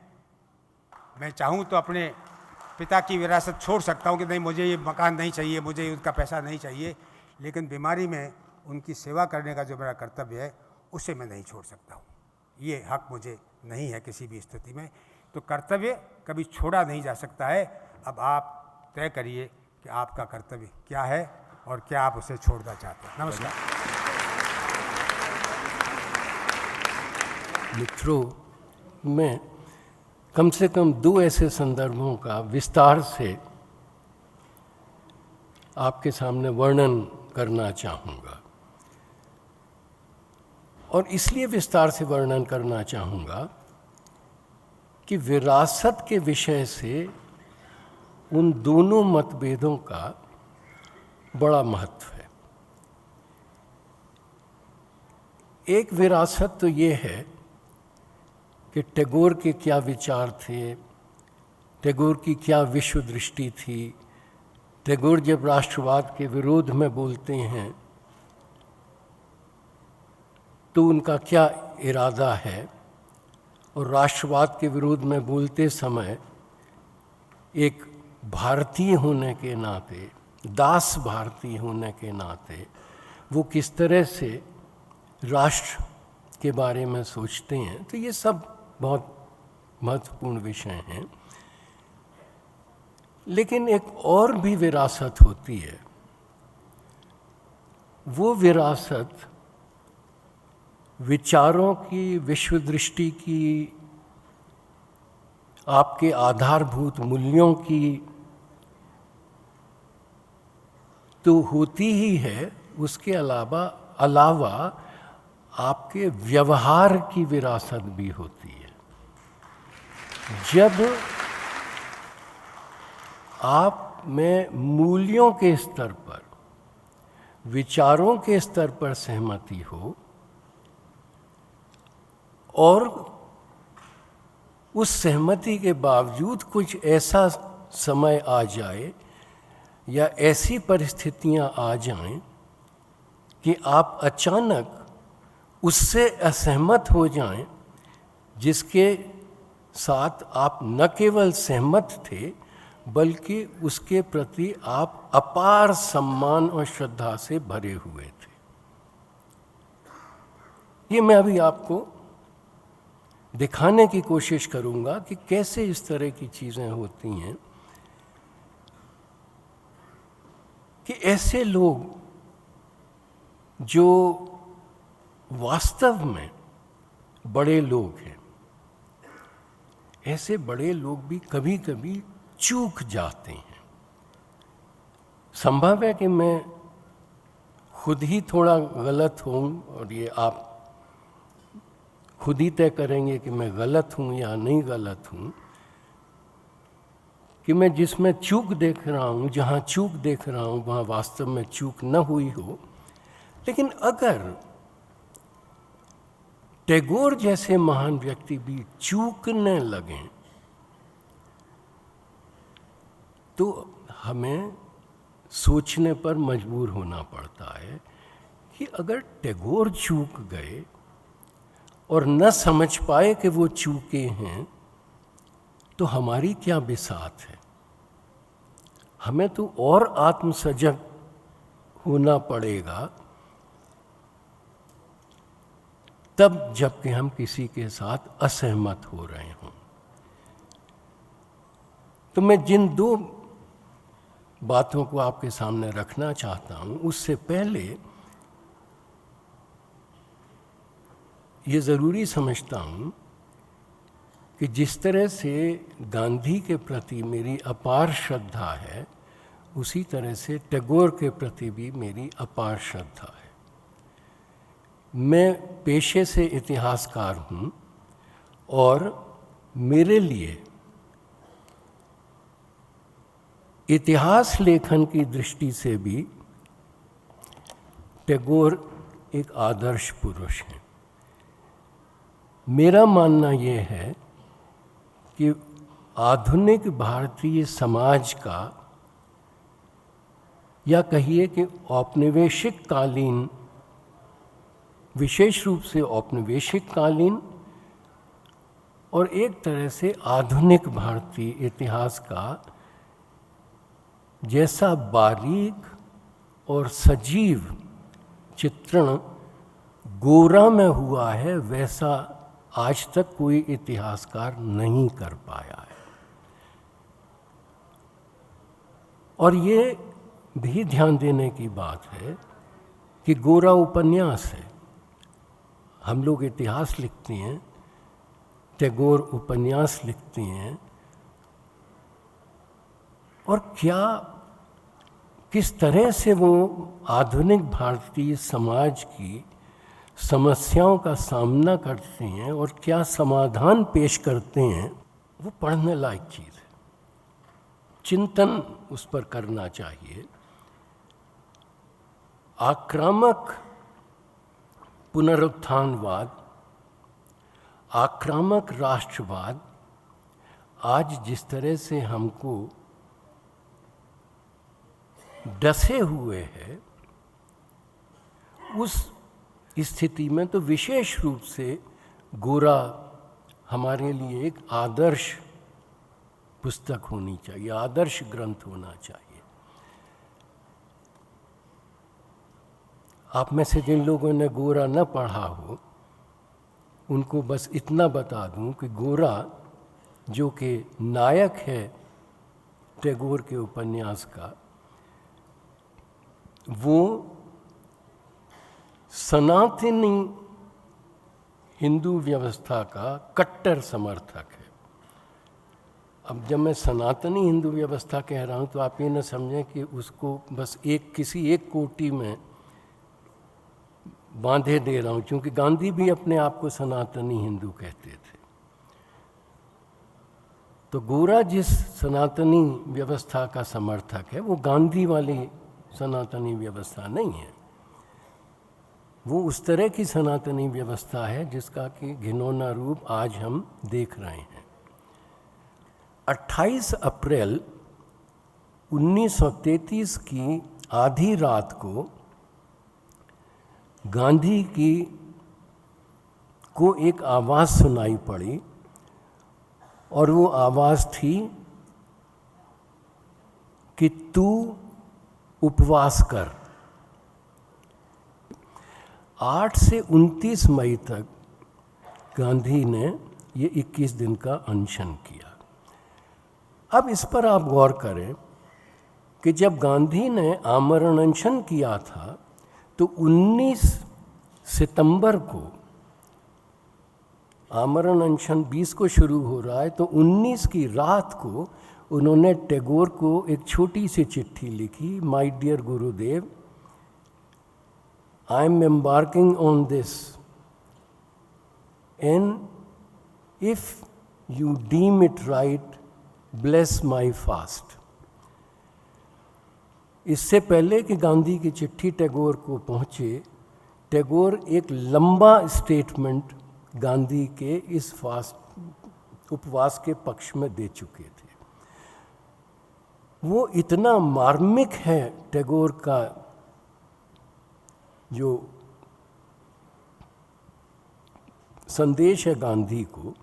मैं चाहूँ तो अपने पिता की विरासत छोड़ सकता हूँ कि नहीं मुझे ये मकान नहीं चाहिए, मुझे उनका पैसा नहीं चाहिए, लेकिन बीमारी में उनकी सेवा करने का जो मेरा कर्तव्य है उसे मैं नहीं छोड़ सकता हूँ। ये हक मुझे नहीं है किसी भी स्थिति में। तो कर्तव्य कभी छोड़ा नहीं जा सकता है। अब आप तय करिए कि आपका कर्तव्य क्या है और क्या आप उसे छोड़ना चाहते हैं। नमस्कार मित्रों, मैं कम से कम 2 ऐसे संदर्भों का विस्तार से आपके सामने वर्णन करना चाहूँगा। और इसलिए विस्तार से वर्णन करना चाहूँगा कि विरासत के विषय से उन दोनों मतभेदों का बड़ा महत्व है। एक विरासत तो ये है कि टैगोर के क्या विचार थे, टैगोर की क्या विश्व दृष्टि थी। टैगोर जब राष्ट्रवाद के विरोध में बोलते हैं तो उनका क्या इरादा है, और राष्ट्रवाद के विरोध में बोलते समय एक भारतीय होने के नाते, दास भारतीय होने के नाते वो किस तरह से राष्ट्र के बारे में सोचते हैं। तो ये सब बहुत महत्वपूर्ण विषय हैं। लेकिन एक और भी विरासत होती है। वो विरासत विचारों की, विश्व दृष्टि की, आपके आधारभूत मूल्यों की तो होती ही है, उसके अलावा आपके व्यवहार की विरासत भी होती है। जब आप में मूल्यों के स्तर पर, विचारों के स्तर पर सहमति हो और उस सहमति के बावजूद कुछ ऐसा समय आ जाए या ऐसी परिस्थितियां आ जाएं कि आप अचानक उससे असहमत हो जाएं, जिसके साथ आप न केवल सहमत थे बल्कि उसके प्रति आप अपार सम्मान और श्रद्धा से भरे हुए थे। ये मैं अभी आपको दिखाने की कोशिश करूंगा कि कैसे इस तरह की चीज़ें होती हैं कि ऐसे लोग जो वास्तव में बड़े लोग हैं, ऐसे बड़े लोग भी कभी कभी चूक जाते हैं। संभव है कि मैं खुद ही थोड़ा गलत हूँ, और ये आप खुद ही तय करेंगे कि मैं गलत हूँ या नहीं गलत हूँ, कि मैं जिसमें चूक देख रहा हूँ, जहाँ चूक देख रहा हूँ वहाँ वास्तव में चूक न हुई हो। लेकिन अगर टैगोर जैसे महान व्यक्ति भी चूकने लगें तो हमें सोचने पर मजबूर होना पड़ता है कि अगर टैगोर चूक गए और न समझ पाए कि वो चूके हैं तो हमारी क्या बिसात है। हमें तो और आत्मसजग होना पड़ेगा तब जबकि हम किसी के साथ असहमत हो रहे हों। तो मैं जिन दो बातों को आपके सामने रखना चाहता हूं, उससे पहले ये ज़रूरी समझता हूं कि जिस तरह से गांधी के प्रति मेरी अपार श्रद्धा है, उसी तरह से टैगोर के प्रति भी मेरी अपार श्रद्धा है। मैं पेशे से इतिहासकार हूँ और मेरे लिए इतिहास लेखन की दृष्टि से भी टैगोर एक आदर्श पुरुष हैं। मेरा मानना ये है कि आधुनिक भारतीय समाज का, या कहिए कि औपनिवेशिक कालीन, विशेष रूप से औपनिवेशिक कालीन और एक तरह से आधुनिक भारतीय इतिहास का जैसा बारीक और सजीव चित्रण गोरा में हुआ है, वैसा आज तक कोई इतिहासकार नहीं कर पाया है। और ये भी ध्यान देने की बात है कि गोरा उपन्यास है। हम लोग इतिहास लिखते हैं, टैगोर उपन्यास लिखते हैं, और क्या किस तरह से वो आधुनिक भारतीय समाज की समस्याओं का सामना करते हैं और क्या समाधान पेश करते हैं, वो पढ़ने लायक चीज़ है। चिंतन उस पर करना चाहिए। आक्रामक पुनरुत्थानवाद, आक्रामक राष्ट्रवाद आज जिस तरह से हमको डसे हुए है, उस स्थिति में तो विशेष रूप से गोरा हमारे लिए एक आदर्श पुस्तक होनी चाहिए, आदर्श ग्रंथ होना चाहिए। आप में से जिन लोगों ने गोरा न पढ़ा हो, उनको बस इतना बता दूं कि गोरा जो कि नायक है टैगोर के उपन्यास का, वो सनातनी हिंदू व्यवस्था का कट्टर समर्थक है। अब जब मैं सनातनी हिंदू व्यवस्था कह रहा हूँ तो आप ये न समझें कि उसको बस किसी एक कोटि में बांधे दे रहा हूँ, क्योंकि गांधी भी अपने आप को सनातनी हिंदू कहते थे। तो गोरा जिस सनातनी व्यवस्था का समर्थक है, वो गांधी वाली सनातनी व्यवस्था नहीं है। वो उस तरह की सनातनी व्यवस्था है जिसका कि घिनौना रूप आज हम देख रहे हैं। 28 अप्रैल 1933 की आधी रात को गांधी को एक आवाज़ सुनाई पड़ी, और वो आवाज़ थी कि तू उपवास कर। 8 से 29 मई तक गांधी ने ये 21 दिन का अनशन किया। अब इस पर आप गौर करें कि जब गांधी ने आमरण अनशन किया था तो 19 सितंबर को आमरण अनशन 20 को शुरू हो रहा है, तो 19 की रात को उन्होंने टैगोर को एक छोटी सी चिट्ठी लिखी, my dear Gurudev, I am embarking on this and if you deem it right bless my fast. इससे पहले कि गांधी की चिट्ठी टैगोर को पहुंचे, टैगोर एक लंबा स्टेटमेंट गांधी के इस उपवास के पक्ष में दे चुके थे। वो इतना मार्मिक है टैगोर का जो संदेश है गांधी को,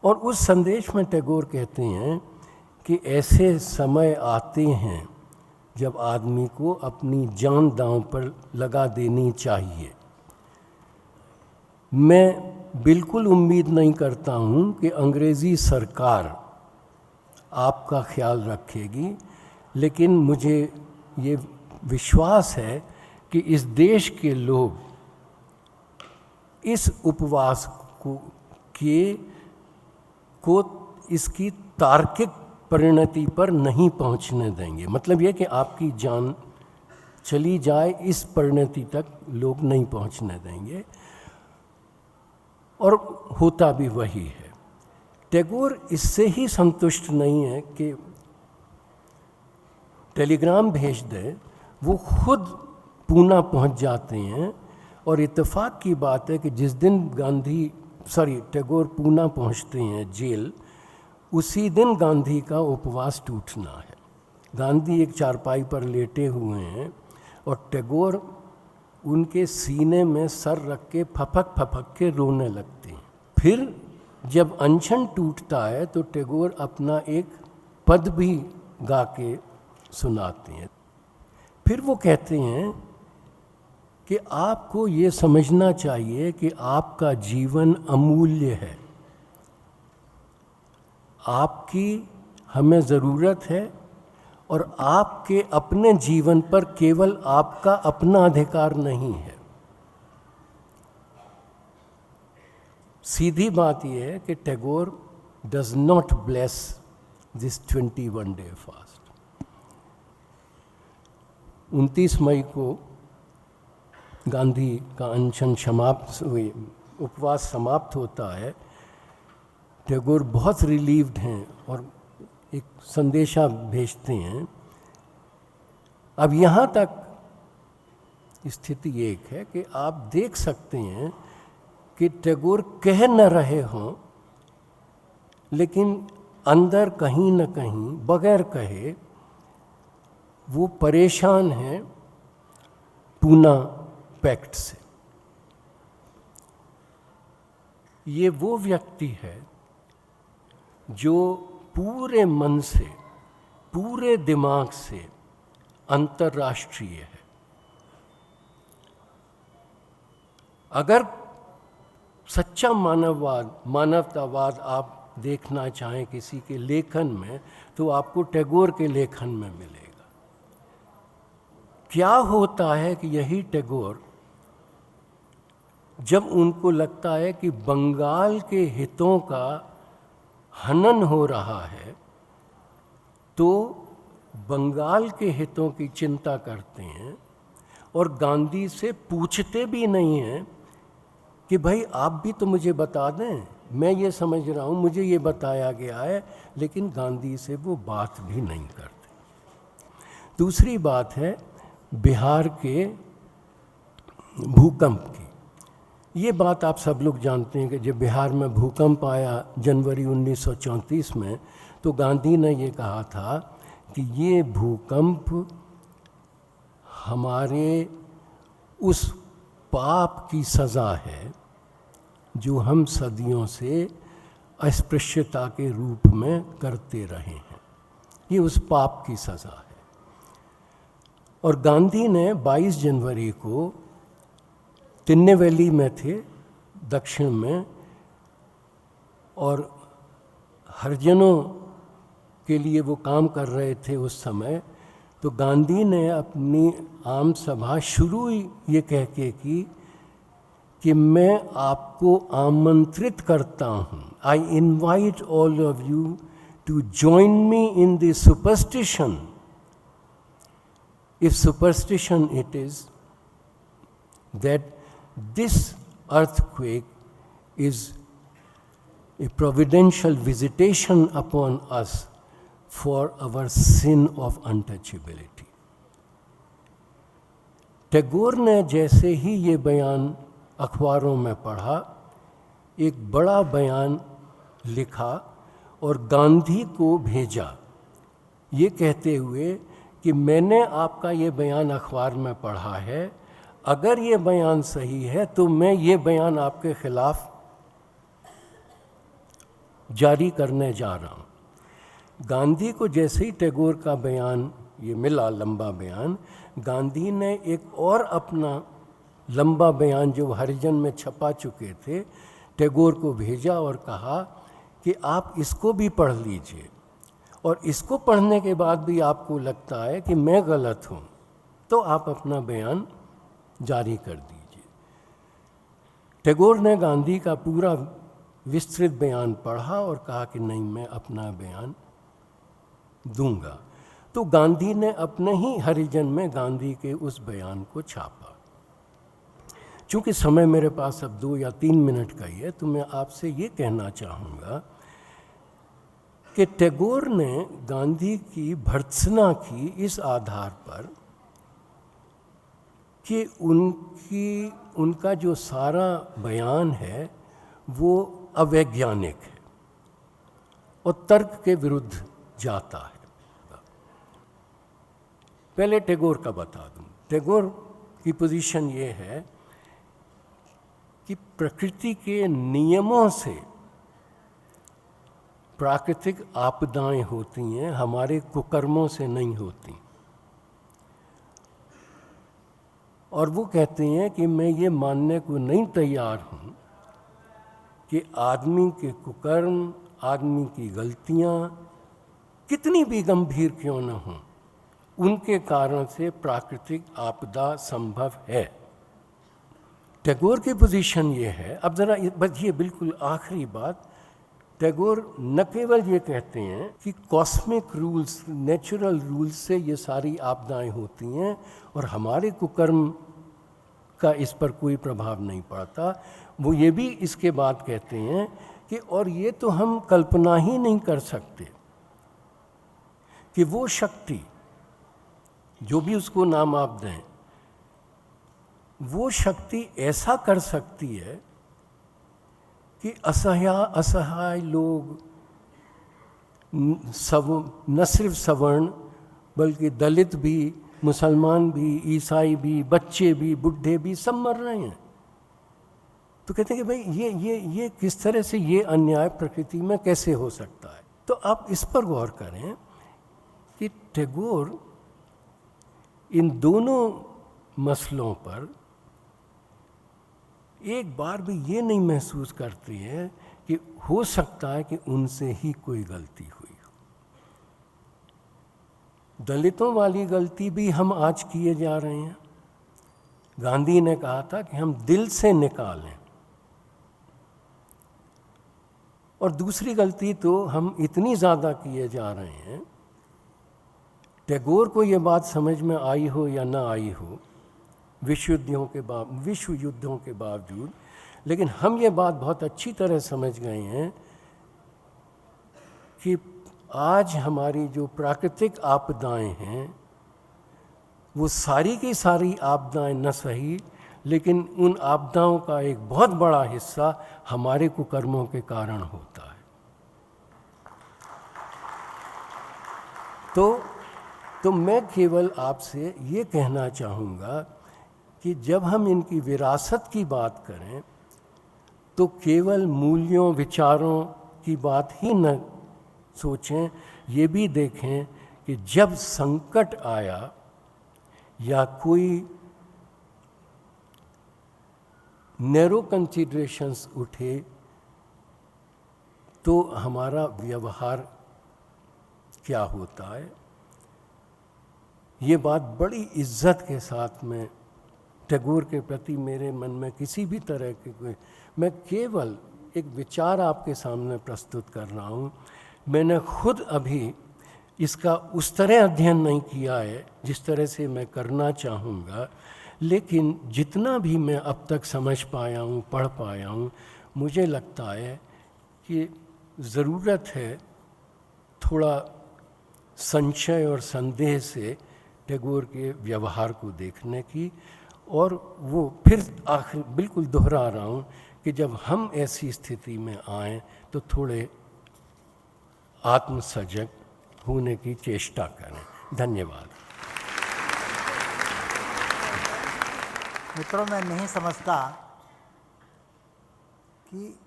और उस संदेश में टैगोर कहते हैं कि ऐसे समय आते हैं जब आदमी को अपनी जान दांव पर लगा देनी चाहिए। मैं बिल्कुल उम्मीद नहीं करता हूँ कि अंग्रेज़ी सरकार आपका ख्याल रखेगी, लेकिन मुझे ये विश्वास है कि इस देश के लोग इस उपवास को इसकी तार्किक परिणति पर नहीं पहुंचने देंगे। मतलब ये कि आपकी जान चली जाए, इस परिणति तक लोग नहीं पहुंचने देंगे, और होता भी वही है। टैगोर इससे ही संतुष्ट नहीं है कि टेलीग्राम भेज दे, वो खुद पूना पहुंच जाते हैं, और इत्तेफाक की बात है कि जिस दिन टैगोर पूना पहुंचते हैं जेल, उसी दिन गांधी का उपवास टूटना है। गांधी एक चारपाई पर लेटे हुए हैं और टैगोर उनके सीने में सर रख के फपक के रोने लगते हैं। फिर जब अनशन टूटता है तो टैगोर अपना एक पद भी गा के सुनाते हैं। फिर वो कहते हैं कि आपको ये समझना चाहिए कि आपका जीवन अमूल्य है, आपकी हमें ज़रूरत है, और आपके अपने जीवन पर केवल आपका अपना अधिकार नहीं है। सीधी बात यह है कि Tagore does not bless this 21 day fast. 29 मई को गांधी का अनशन उपवास समाप्त होता है। टैगोर बहुत रिलीव्ड हैं और एक संदेशा भेजते हैं। अब यहाँ तक स्थिति एक है कि आप देख सकते हैं कि टैगोर कह न रहे हों, लेकिन अंदर कहीं न कहीं बगैर कहे वो परेशान हैं पूना पैक्ट से। ये वो व्यक्ति है जो पूरे मन से, पूरे दिमाग से अंतर्राष्ट्रीय है। अगर सच्चा मानवतावाद आप देखना चाहें किसी के लेखन में, तो आपको टैगोर के लेखन में मिलेगा। क्या होता है कि यही टैगोर, जब उनको लगता है कि बंगाल के हितों का हनन हो रहा है, तो बंगाल के हितों की चिंता करते हैं और गांधी से पूछते भी नहीं हैं कि भाई आप भी तो मुझे बता दें, मैं ये समझ रहा हूँ, मुझे ये बताया गया है, लेकिन गांधी से वो बात भी नहीं करते। दूसरी बात है बिहार के भूकंप की। ये बात आप सब लोग जानते हैं कि जब बिहार में भूकंप आया जनवरी 1934 में, तो गांधी ने ये कहा था कि ये भूकंप हमारे उस पाप की सज़ा है जो हम सदियों से अस्पृश्यता के रूप में करते रहे हैं। ये उस पाप की सज़ा है। और गांधी ने 22 जनवरी को तिन्नेवेली में थे दक्षिण में, और हरिजनों के लिए वो काम कर रहे थे उस समय। तो गांधी ने अपनी आम सभा शुरू ये कह के की कि मैं आपको आमंत्रित करता हूँ, I invite all of you to join me in the superstition, if superstition it is, that this earthquake is a providential visitation upon us for our sin of untouchability. Tagore ने जैसे ही ये बयान अखबारों में पढ़ा, एक बड़ा बयान लिखा और गांधी को भेजा, ये कहते हुए कि मैंने आपका ये बयान अखबार में पढ़ा है, अगर ये बयान सही है तो मैं ये बयान आपके खिलाफ जारी करने जा रहा हूँ। गांधी को जैसे ही टैगोर का बयान ये मिला, लंबा बयान, गांधी ने एक और अपना लंबा बयान जो हरिजन में छपा चुके थे टैगोर को भेजा और कहा कि आप इसको भी पढ़ लीजिए, और इसको पढ़ने के बाद भी आपको लगता है कि मैं गलत हूँ तो आप अपना बयान जारी कर दीजिए। टैगोर ने गांधी का पूरा विस्तृत बयान पढ़ा और कहा कि नहीं, मैं अपना बयान दूंगा। तो गांधी ने अपने ही हरिजन में गांधी के उस बयान को छापा। चूँकि समय मेरे पास अब 2 या 3 मिनट का ही है, तो मैं आपसे ये कहना चाहूँगा कि टैगोर ने गांधी की भर्त्सना की इस आधार पर कि उनका जो सारा बयान है वो अवैज्ञानिक है और तर्क के विरुद्ध जाता है। पहले टैगोर का बता दूं। टैगोर की पोजीशन ये है कि प्रकृति के नियमों से प्राकृतिक आपदाएं होती हैं, हमारे कुकर्मों से नहीं होती। और वो कहते हैं कि मैं ये मानने को नहीं तैयार हूँ कि आदमी के कुकर्म, आदमी की गलतियाँ कितनी भी गंभीर क्यों न हों, उनके कारण से प्राकृतिक आपदा संभव है। टैगोर की पोजीशन ये है। अब ज़रा बस ये बिल्कुल आखिरी बात, टैगोर न केवल ये कहते हैं कि कॉस्मिक रूल्स, नेचुरल रूल्स से ये सारी आपदाएं होती हैं और हमारे कुकर्म का इस पर कोई प्रभाव नहीं पड़ता, वो ये भी इसके बाद कहते हैं कि और ये तो हम कल्पना ही नहीं कर सकते कि वो शक्ति, जो भी उसको नाम आप दें, वो शक्ति ऐसा कर सकती है कि असहाय लोग, न सिर्फ सवर्ण बल्कि दलित भी, मुसलमान भी, ईसाई भी, बच्चे भी, बुढ़े भी, सब मर रहे हैं। तो कहते हैं कि भाई ये किस तरह से ये अन्याय प्रकृति में कैसे हो सकता है। तो आप इस पर गौर करें कि टैगोर इन दोनों मसलों पर एक बार भी ये नहीं महसूस करती है कि हो सकता है कि उनसे ही कोई गलती हुई हो। दलितों वाली गलती भी हम आज किए जा रहे हैं। गांधी ने कहा था कि हम दिल से निकालें, और दूसरी गलती तो हम इतनी ज़्यादा किए जा रहे हैं। टैगोर को ये बात समझ में आई हो या ना आई हो, विश्व युद्धों के बावजूद, लेकिन हम ये बात बहुत अच्छी तरह समझ गए हैं कि आज हमारी जो प्राकृतिक आपदाएं हैं, वो सारी की सारी आपदाएं न सही, लेकिन उन आपदाओं का एक बहुत बड़ा हिस्सा हमारे कुकर्मों के कारण होता है। तो मैं केवल आपसे ये कहना चाहूँगा कि जब हम इनकी विरासत की बात करें तो केवल मूल्यों, विचारों की बात ही न सोचें, ये भी देखें कि जब संकट आया या कोई नैरो कंसिडरेशंस उठे तो हमारा व्यवहार क्या होता है। ये बात बड़ी इज्जत के साथ में टैगोर के प्रति मेरे मन में किसी भी तरह के कोई, मैं केवल एक विचार आपके सामने प्रस्तुत कर रहा हूँ। मैंने खुद अभी इसका उस तरह अध्ययन नहीं किया है जिस तरह से मैं करना चाहूँगा, लेकिन जितना भी मैं अब तक समझ पाया हूँ, पढ़ पाया हूँ, मुझे लगता है कि ज़रूरत है थोड़ा संशय और संदेह से टैगोर के व्यवहार को देखने की। और वो फिर आखिर बिल्कुल दोहरा रहा हूँ कि जब हम ऐसी स्थिति में आएँ तो थोड़े आत्मसजग होने की चेष्टा करें। धन्यवाद। मित्रों, मैं नहीं समझता कि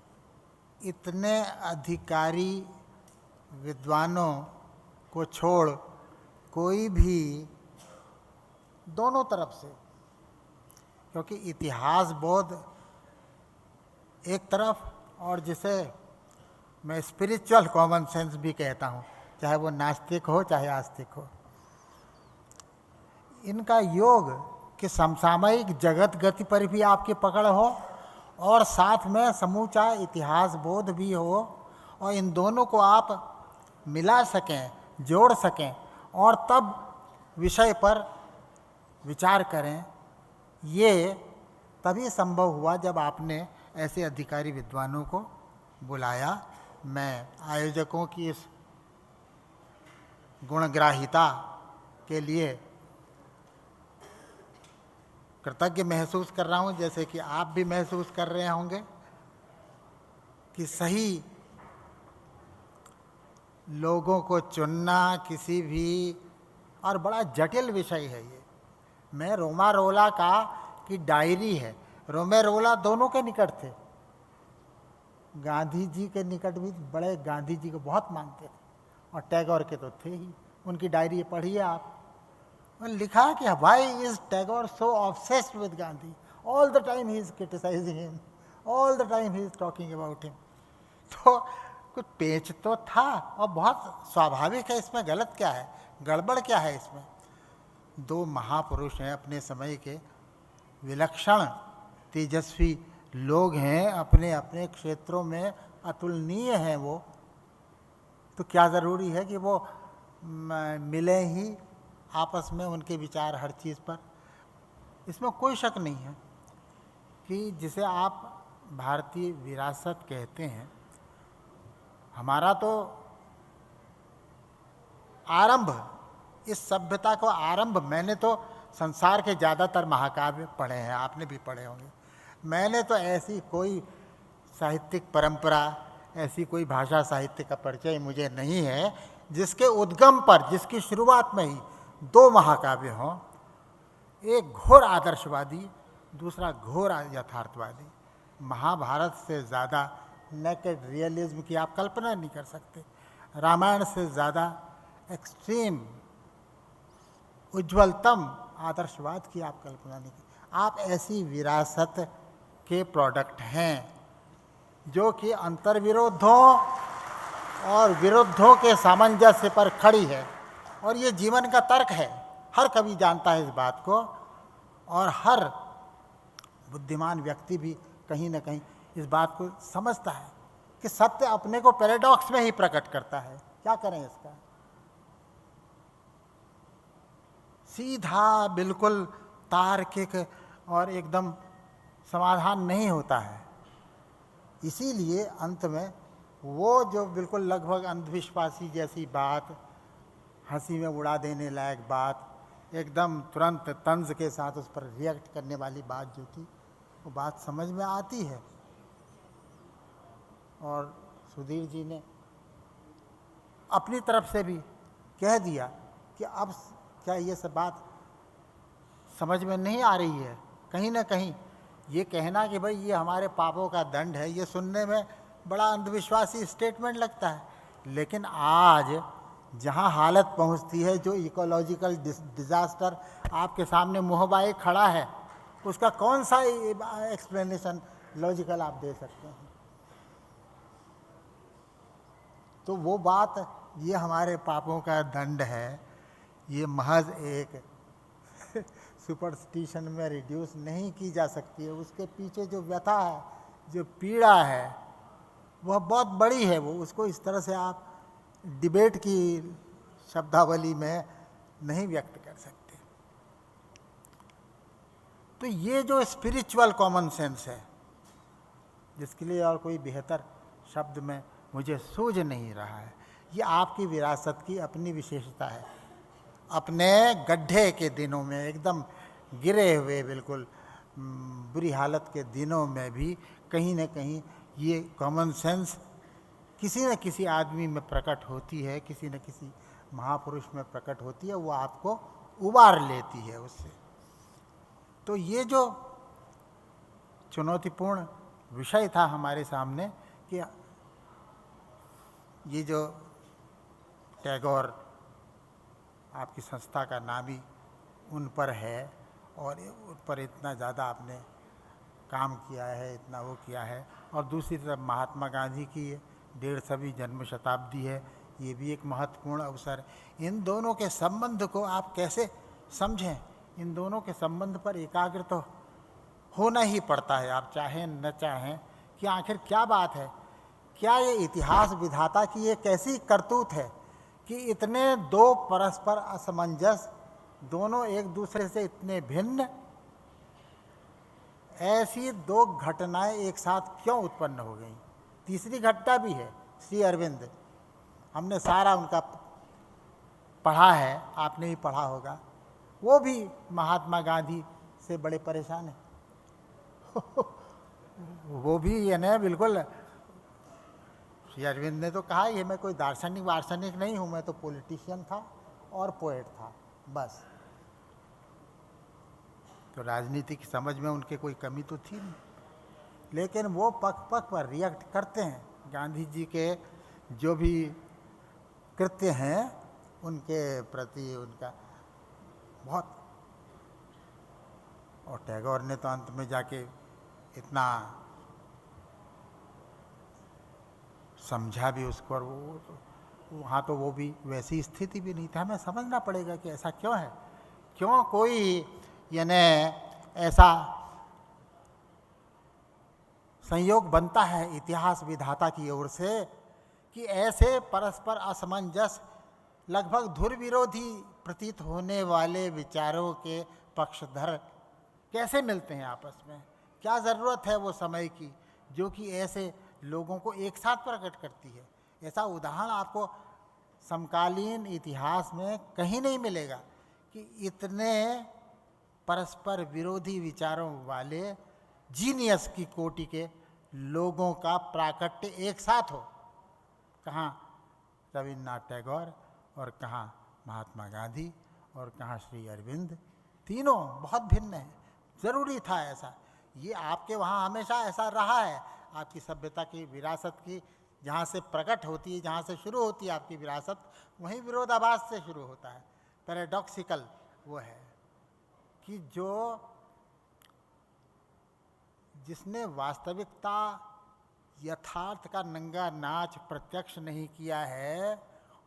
इतने अधिकारी विद्वानों को छोड़ कोई भी दोनों तरफ से, क्योंकि इतिहास बोध एक तरफ और जिसे मैं स्पिरिचुअल कॉमन सेंस भी कहता हूँ, चाहे वो नास्तिक हो चाहे आस्तिक हो, इनका योग कि समसामयिक जगत गति पर भी आपकी पकड़ हो और साथ में समूचा इतिहास बोध भी हो, और इन दोनों को आप मिला सकें, जोड़ सकें और तब विषय पर विचार करें। ये तभी संभव हुआ जब आपने ऐसे अधिकारी विद्वानों को बुलाया। मैं आयोजकों की इस गुणग्राहिता के लिए कृतज्ञ महसूस कर रहा हूँ, जैसे कि आप भी महसूस कर रहे होंगे कि सही लोगों को चुनना किसी भी, और बड़ा जटिल विषय है ये। मैं रोमारोला का की डायरी है, रोमेरोला दोनों के निकट थे, गांधी जी के निकट भी बड़े, गांधी जी को बहुत मानते थे, और टैगोर के तो थे ही। उनकी डायरी पढ़िए आप, लिखा है कि why is Tagore so obsessed with Gandhi, all the time he is criticising him, all the time he is talking about him. तो कुछ पेच तो था, और बहुत स्वाभाविक है, इसमें गलत क्या है, गड़बड़ क्या है इसमें। दो महापुरुष हैं अपने समय के, विलक्षण तेजस्वी लोग हैं, अपने अपने क्षेत्रों में अतुलनीय हैं वो, तो क्या ज़रूरी है कि वो मिले ही आपस में, उनके विचार हर चीज़ पर। इसमें कोई शक नहीं है कि जिसे आप भारतीय विरासत कहते हैं, हमारा तो आरंभ, इस सभ्यता को आरंभ, मैंने तो संसार के ज़्यादातर महाकाव्य पढ़े हैं, आपने भी पढ़े होंगे। मैंने तो ऐसी कोई साहित्यिक परंपरा, ऐसी कोई भाषा साहित्य का परिचय मुझे नहीं है जिसके उद्गम पर, जिसकी शुरुआत में ही दो महाकाव्य हों, एक घोर आदर्शवादी, दूसरा घोर यथार्थवादी। महाभारत से ज़्यादा नेकेड रियलिज्म की आप कल्पना नहीं कर सकते, रामायण से ज़्यादा एक्सट्रीम उज्ज्वलतम आदर्शवाद की आप कल्पना नहीं की। आप ऐसी विरासत के प्रोडक्ट हैं जो कि अंतर्विरोधों और विरोधों के सामंजस्य पर खड़ी है, और ये जीवन का तर्क है। हर कवि जानता है इस बात को, और हर बुद्धिमान व्यक्ति भी कहीं ना कहीं इस बात को समझता है कि सत्य अपने को पैराडॉक्स में ही प्रकट करता है। क्या करें इसका, सीधा बिल्कुल तार्किक और एकदम समाधान नहीं होता है। इसीलिए अंत में वो जो बिल्कुल लगभग अंधविश्वासी जैसी बात, हंसी में उड़ा देने लायक बात, एकदम तुरंत तंज के साथ उस पर रिएक्ट करने वाली बात जो थी, वो बात समझ में आती है। और सुधीर जी ने अपनी तरफ से भी कह दिया कि अब क्या ये सब बात समझ में नहीं आ रही है। कहीं ना कहीं ये कहना कि भाई ये हमारे पापों का दंड है, ये सुनने में बड़ा अंधविश्वासी स्टेटमेंट लगता है, लेकिन आज जहाँ हालत पहुँचती है, जो इकोलॉजिकल डिज़ास्टर आपके सामने मुहबाए खड़ा है, उसका कौन सा एक्सप्लेनेशन लॉजिकल आप दे सकते हैं। तो वो बात, ये हमारे पापों का दंड है, ये महज एक सुपरस्टिशन में रिड्यूस नहीं की जा सकती है। उसके पीछे जो व्यथा है, जो पीड़ा है, वह बहुत बड़ी है। वो उसको इस तरह से आप डिबेट की शब्दावली में नहीं व्यक्त कर सकते। तो ये जो स्पिरिचुअल कॉमन सेंस है, जिसके लिए और कोई बेहतर शब्द में मुझे सूझ नहीं रहा है, ये आपकी विरासत की अपनी विशेषता है। अपने गड्ढे के दिनों में, एकदम गिरे हुए, बिल्कुल बुरी हालत के दिनों में भी कहीं न कहीं ये कॉमन सेंस किसी न किसी आदमी में प्रकट होती है, किसी न किसी महापुरुष में प्रकट होती है, वो आपको उबार लेती है उससे। तो ये जो चुनौतीपूर्ण विषय था हमारे सामने कि ये जो टैगोर, आपकी संस्था का नाम ही उन पर है और उन पर इतना ज़्यादा आपने काम किया है, इतना वो किया है, और दूसरी तरफ महात्मा गांधी की 150वीं जन्म शताब्दी है, ये भी एक महत्वपूर्ण अवसर है। इन दोनों के संबंध को आप कैसे समझें? इन दोनों के संबंध पर एकाग्र तो होना ही पड़ता है, आप चाहें न चाहें, कि आखिर क्या बात है, क्या ये इतिहास विधाता की एक ऐसी करतूत है कि इतने दो परस्पर असमंजस, दोनों एक दूसरे से इतने भिन्न, ऐसी दो घटनाएं एक साथ क्यों उत्पन्न हो गई? तीसरी घटना भी है, श्री अरविंद, हमने सारा उनका पढ़ा है, आपने भी पढ़ा होगा, वो भी महात्मा गांधी से बड़े परेशान हैं। वो भी यानी बिल्कुल, श्री अरविंद ने तो कहा ये मैं कोई दार्शनिक वार्शनिक नहीं हूँ, मैं तो पॉलिटिशियन था और पोएट था बस। तो राजनीति की समझ में उनके कोई कमी तो थी नहीं, लेकिन वो पक पक पर रिएक्ट करते हैं। गांधी जी के जो भी कृत्य हैं उनके प्रति उनका बहुत, और टैगोर ने तो अंत में जाके इतना समझा भी उसको, और वो वहाँ तो वो भी वैसी स्थिति भी नहीं था। हमें समझना पड़ेगा कि ऐसा क्यों है, क्यों कोई यानी ऐसा संयोग बनता है इतिहास विधाता की ओर से कि ऐसे परस्पर असमंजस, लगभग धुर विरोधी प्रतीत होने वाले विचारों के पक्षधर कैसे मिलते हैं आपस में? क्या ज़रूरत है वो समय की जो कि ऐसे लोगों को एक साथ प्रकट करती है? ऐसा उदाहरण आपको समकालीन इतिहास में कहीं नहीं मिलेगा कि इतने परस्पर विरोधी विचारों वाले जीनियस की कोटि के लोगों का प्राकट्य एक साथ हो। कहाँ रविन्द्रनाथ टैगोर और कहाँ महात्मा गांधी और कहाँ श्री अरविंद, तीनों बहुत भिन्न हैं। ज़रूरी था ऐसा, ये आपके वहाँ हमेशा ऐसा रहा है। आपकी सभ्यता की विरासत की जहाँ से प्रकट होती है, जहाँ से शुरू होती है आपकी विरासत, वहीं विरोधाभास से शुरू होता है। पैराडॉक्सिकल वो है कि जिसने वास्तविकता यथार्थ का नंगा नाच प्रत्यक्ष नहीं किया है,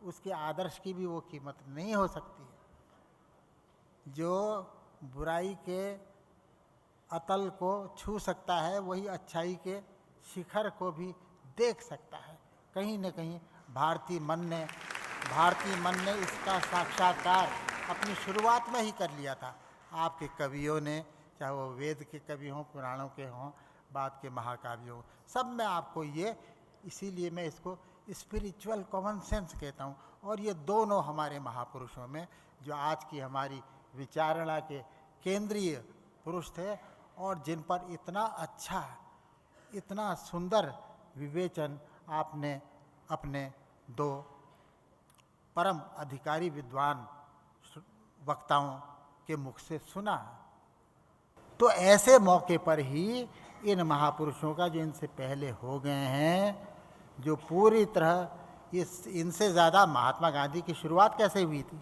उसके आदर्श की भी वो कीमत नहीं हो सकती है। जो बुराई के अतल को छू सकता है, वही अच्छाई के शिखर को भी देख सकता है। कहीं न कहीं भारतीय मन ने इसका साक्षात्कार अपनी शुरुआत में ही कर लिया था। आपके कवियों ने, चाहे वो वेद के कवि हों, पुराणों के हों, बाद के महाकाव्य हों, सब में आपको ये, इसीलिए मैं इसको स्पिरिचुअल कॉमन सेंस कहता हूँ। और ये दोनों हमारे महापुरुषों में, जो आज की हमारी विचारणा के केंद्रीय पुरुष थे और जिन पर इतना अच्छा, इतना सुंदर विवेचन आपने अपने दो परम अधिकारी विद्वान वक्ताओं के मुख से सुना। तो ऐसे मौके पर ही इन महापुरुषों का, जो इनसे पहले हो गए हैं, जो पूरी तरह इनसे ज़्यादा महात्मा गांधी की शुरुआत कैसे हुई थी?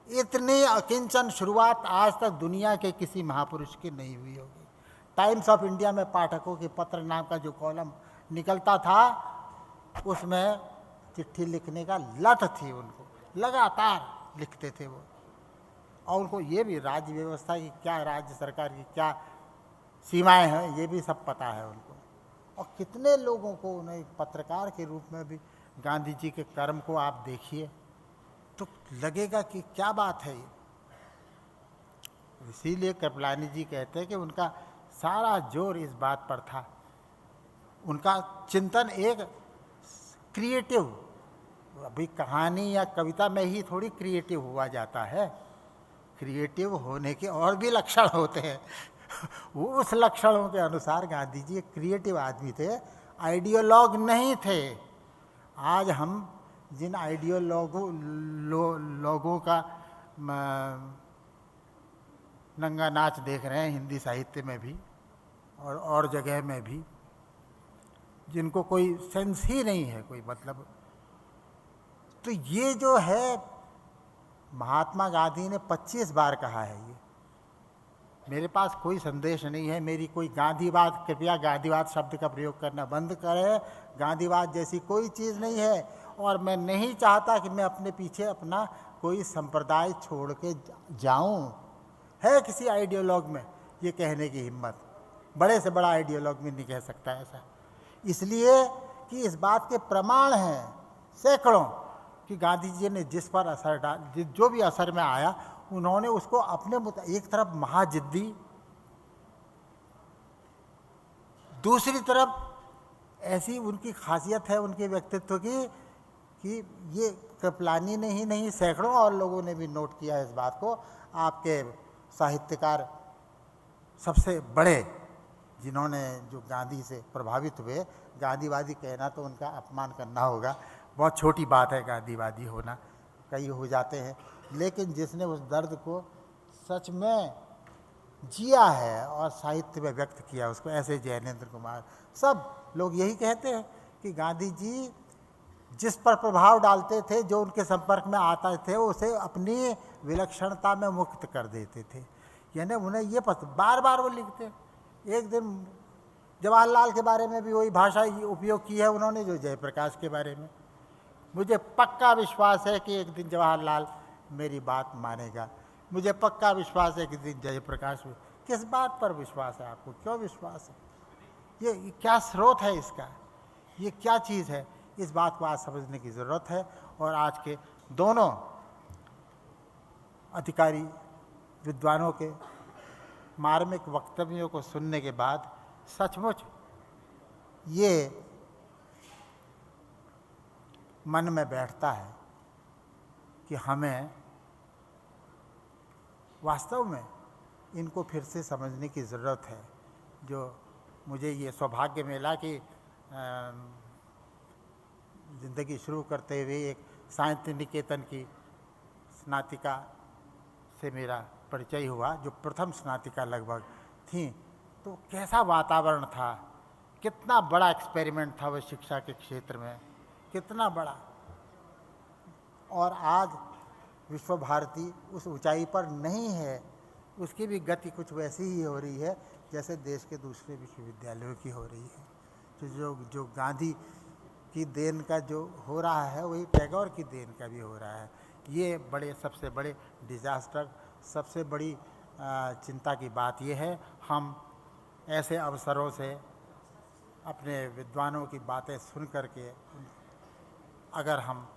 इतनी अकिंचन शुरुआत आज तक दुनिया के किसी महापुरुष की नहीं हुई होगी। टाइम्स ऑफ इंडिया में पाठकों के पत्र नाम का जो कॉलम निकलता था, उसमें चिट्ठी लिखने का लत थी उनको, लगातार लिखते थे वो। और उनको ये भी राज्य व्यवस्था की क्या, राज्य सरकार की क्या सीमाएं हैं, ये भी सब पता है उनको। और कितने लोगों को, उन्हें एक पत्रकार के रूप में भी गांधी जी के कर्म को आप देखिए तो लगेगा कि क्या बात है ये। इसीलिए कृपलानी जी कहते हैं कि उनका सारा जोर इस बात पर था, उनका चिंतन एक क्रिएटिव, अभी कहानी या कविता में ही थोड़ी क्रिएटिव हुआ जाता है, क्रिएटिव होने के और भी लक्षण होते हैं। वो उस लक्षणों के अनुसार गांधी जी एक क्रिएटिव आदमी थे, आइडियोलॉग नहीं थे। आज हम जिन लोगों का नंगा नाच देख रहे हैं हिंदी साहित्य में भी और जगह में भी, जिनको कोई सेंस ही नहीं है, कोई मतलब, तो ये जो है महात्मा गांधी ने 25 बार कहा है ये। मेरे पास कोई संदेश नहीं है, मेरी कोई गांधीवाद, कृपया गांधीवाद शब्द का प्रयोग करना बंद करें। गांधीवाद जैसी कोई चीज़ नहीं है, और मैं नहीं चाहता कि मैं अपने पीछे अपना कोई संप्रदाय छोड़ के जाऊं। है किसी आइडियोलॉग में ये कहने की हिम्मत, बड़े से बड़ा आइडियोलॉग में नहीं कह सकता ऐसा, इसलिए कि इस बात के प्रमाण हैं सैकड़ों कि गांधी जी ने जिस पर असर डाल, जो भी असर में आया, उन्होंने उसको अपने एक तरफ महाजिद्दी, दूसरी तरफ ऐसी उनकी खासियत है उनके व्यक्तित्व की कि ये कृपलानी ने ही नहीं, सैकड़ों और लोगों ने भी नोट किया इस बात को। आपके साहित्यकार सबसे बड़े जिन्होंने, जो गांधी से प्रभावित हुए, गांधीवादी कहना तो उनका अपमान करना होगा, बहुत छोटी बात है गांधीवादी होना, कई हो जाते हैं, लेकिन जिसने उस दर्द को सच में जिया है और साहित्य में व्यक्त किया उसको, ऐसे जैनेंद्र कुमार, सब लोग यही कहते हैं कि गांधी जी जिस पर प्रभाव डालते थे, जो उनके संपर्क में आता थे, उसे अपनी विलक्षणता में मुक्त कर देते थे। यानी उन्हें ये बार बार वो लिखते। एक दिन जवाहरलाल के बारे में भी वही भाषा उपयोग की है उन्होंने जो जयप्रकाश के बारे में। मुझे पक्का विश्वास है कि एक दिन जवाहरलाल मेरी बात मानेगा, मुझे पक्का विश्वास है कि दिन जयप्रकाश। किस बात पर विश्वास है आपको, क्यों विश्वास है, ये क्या स्रोत है इसका, ये क्या चीज़ है, इस बात को आज समझने की ज़रूरत है। और आज के दोनों अधिकारी विद्वानों के मार्मिक वक्तव्यों को सुनने के बाद सचमुच ये मन में बैठता है कि हमें वास्तव में इनको फिर से समझने की ज़रूरत है। जो मुझे ये सौभाग्य मिला कि ज़िंदगी शुरू करते हुए एक साहित्य निकेतन की स्नातिका से मेरा परिचय हुआ, जो प्रथम स्नातिका लगभग थी, तो कैसा वातावरण था, कितना बड़ा एक्सपेरिमेंट था वह शिक्षा के क्षेत्र में, कितना बड़ा। और आज विश्व भारती उस ऊंचाई पर नहीं है, उसकी भी गति कुछ वैसी ही हो रही है जैसे देश के दूसरे विश्वविद्यालयों की हो रही है। तो जो गांधी की देन का जो हो रहा है वही टैगोर की देन का भी हो रहा है। ये सबसे बड़े डिजास्टर, सबसे बड़ी चिंता की बात यह है, हम ऐसे अवसरों से अपने विद्वानों की बातें सुन करके अगर हम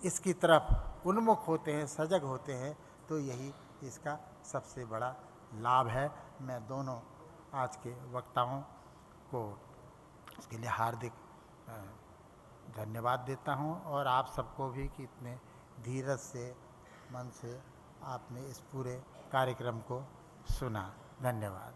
इसकी तरफ उन्मुख होते हैं, सजग होते हैं, तो यही इसका सबसे बड़ा लाभ है। मैं दोनों आज के वक्ताओं को इसके लिए हार्दिक धन्यवाद देता हूं, और आप सबको भी कि इतने धीरज से, मन से आपने इस पूरे कार्यक्रम को सुना। धन्यवाद।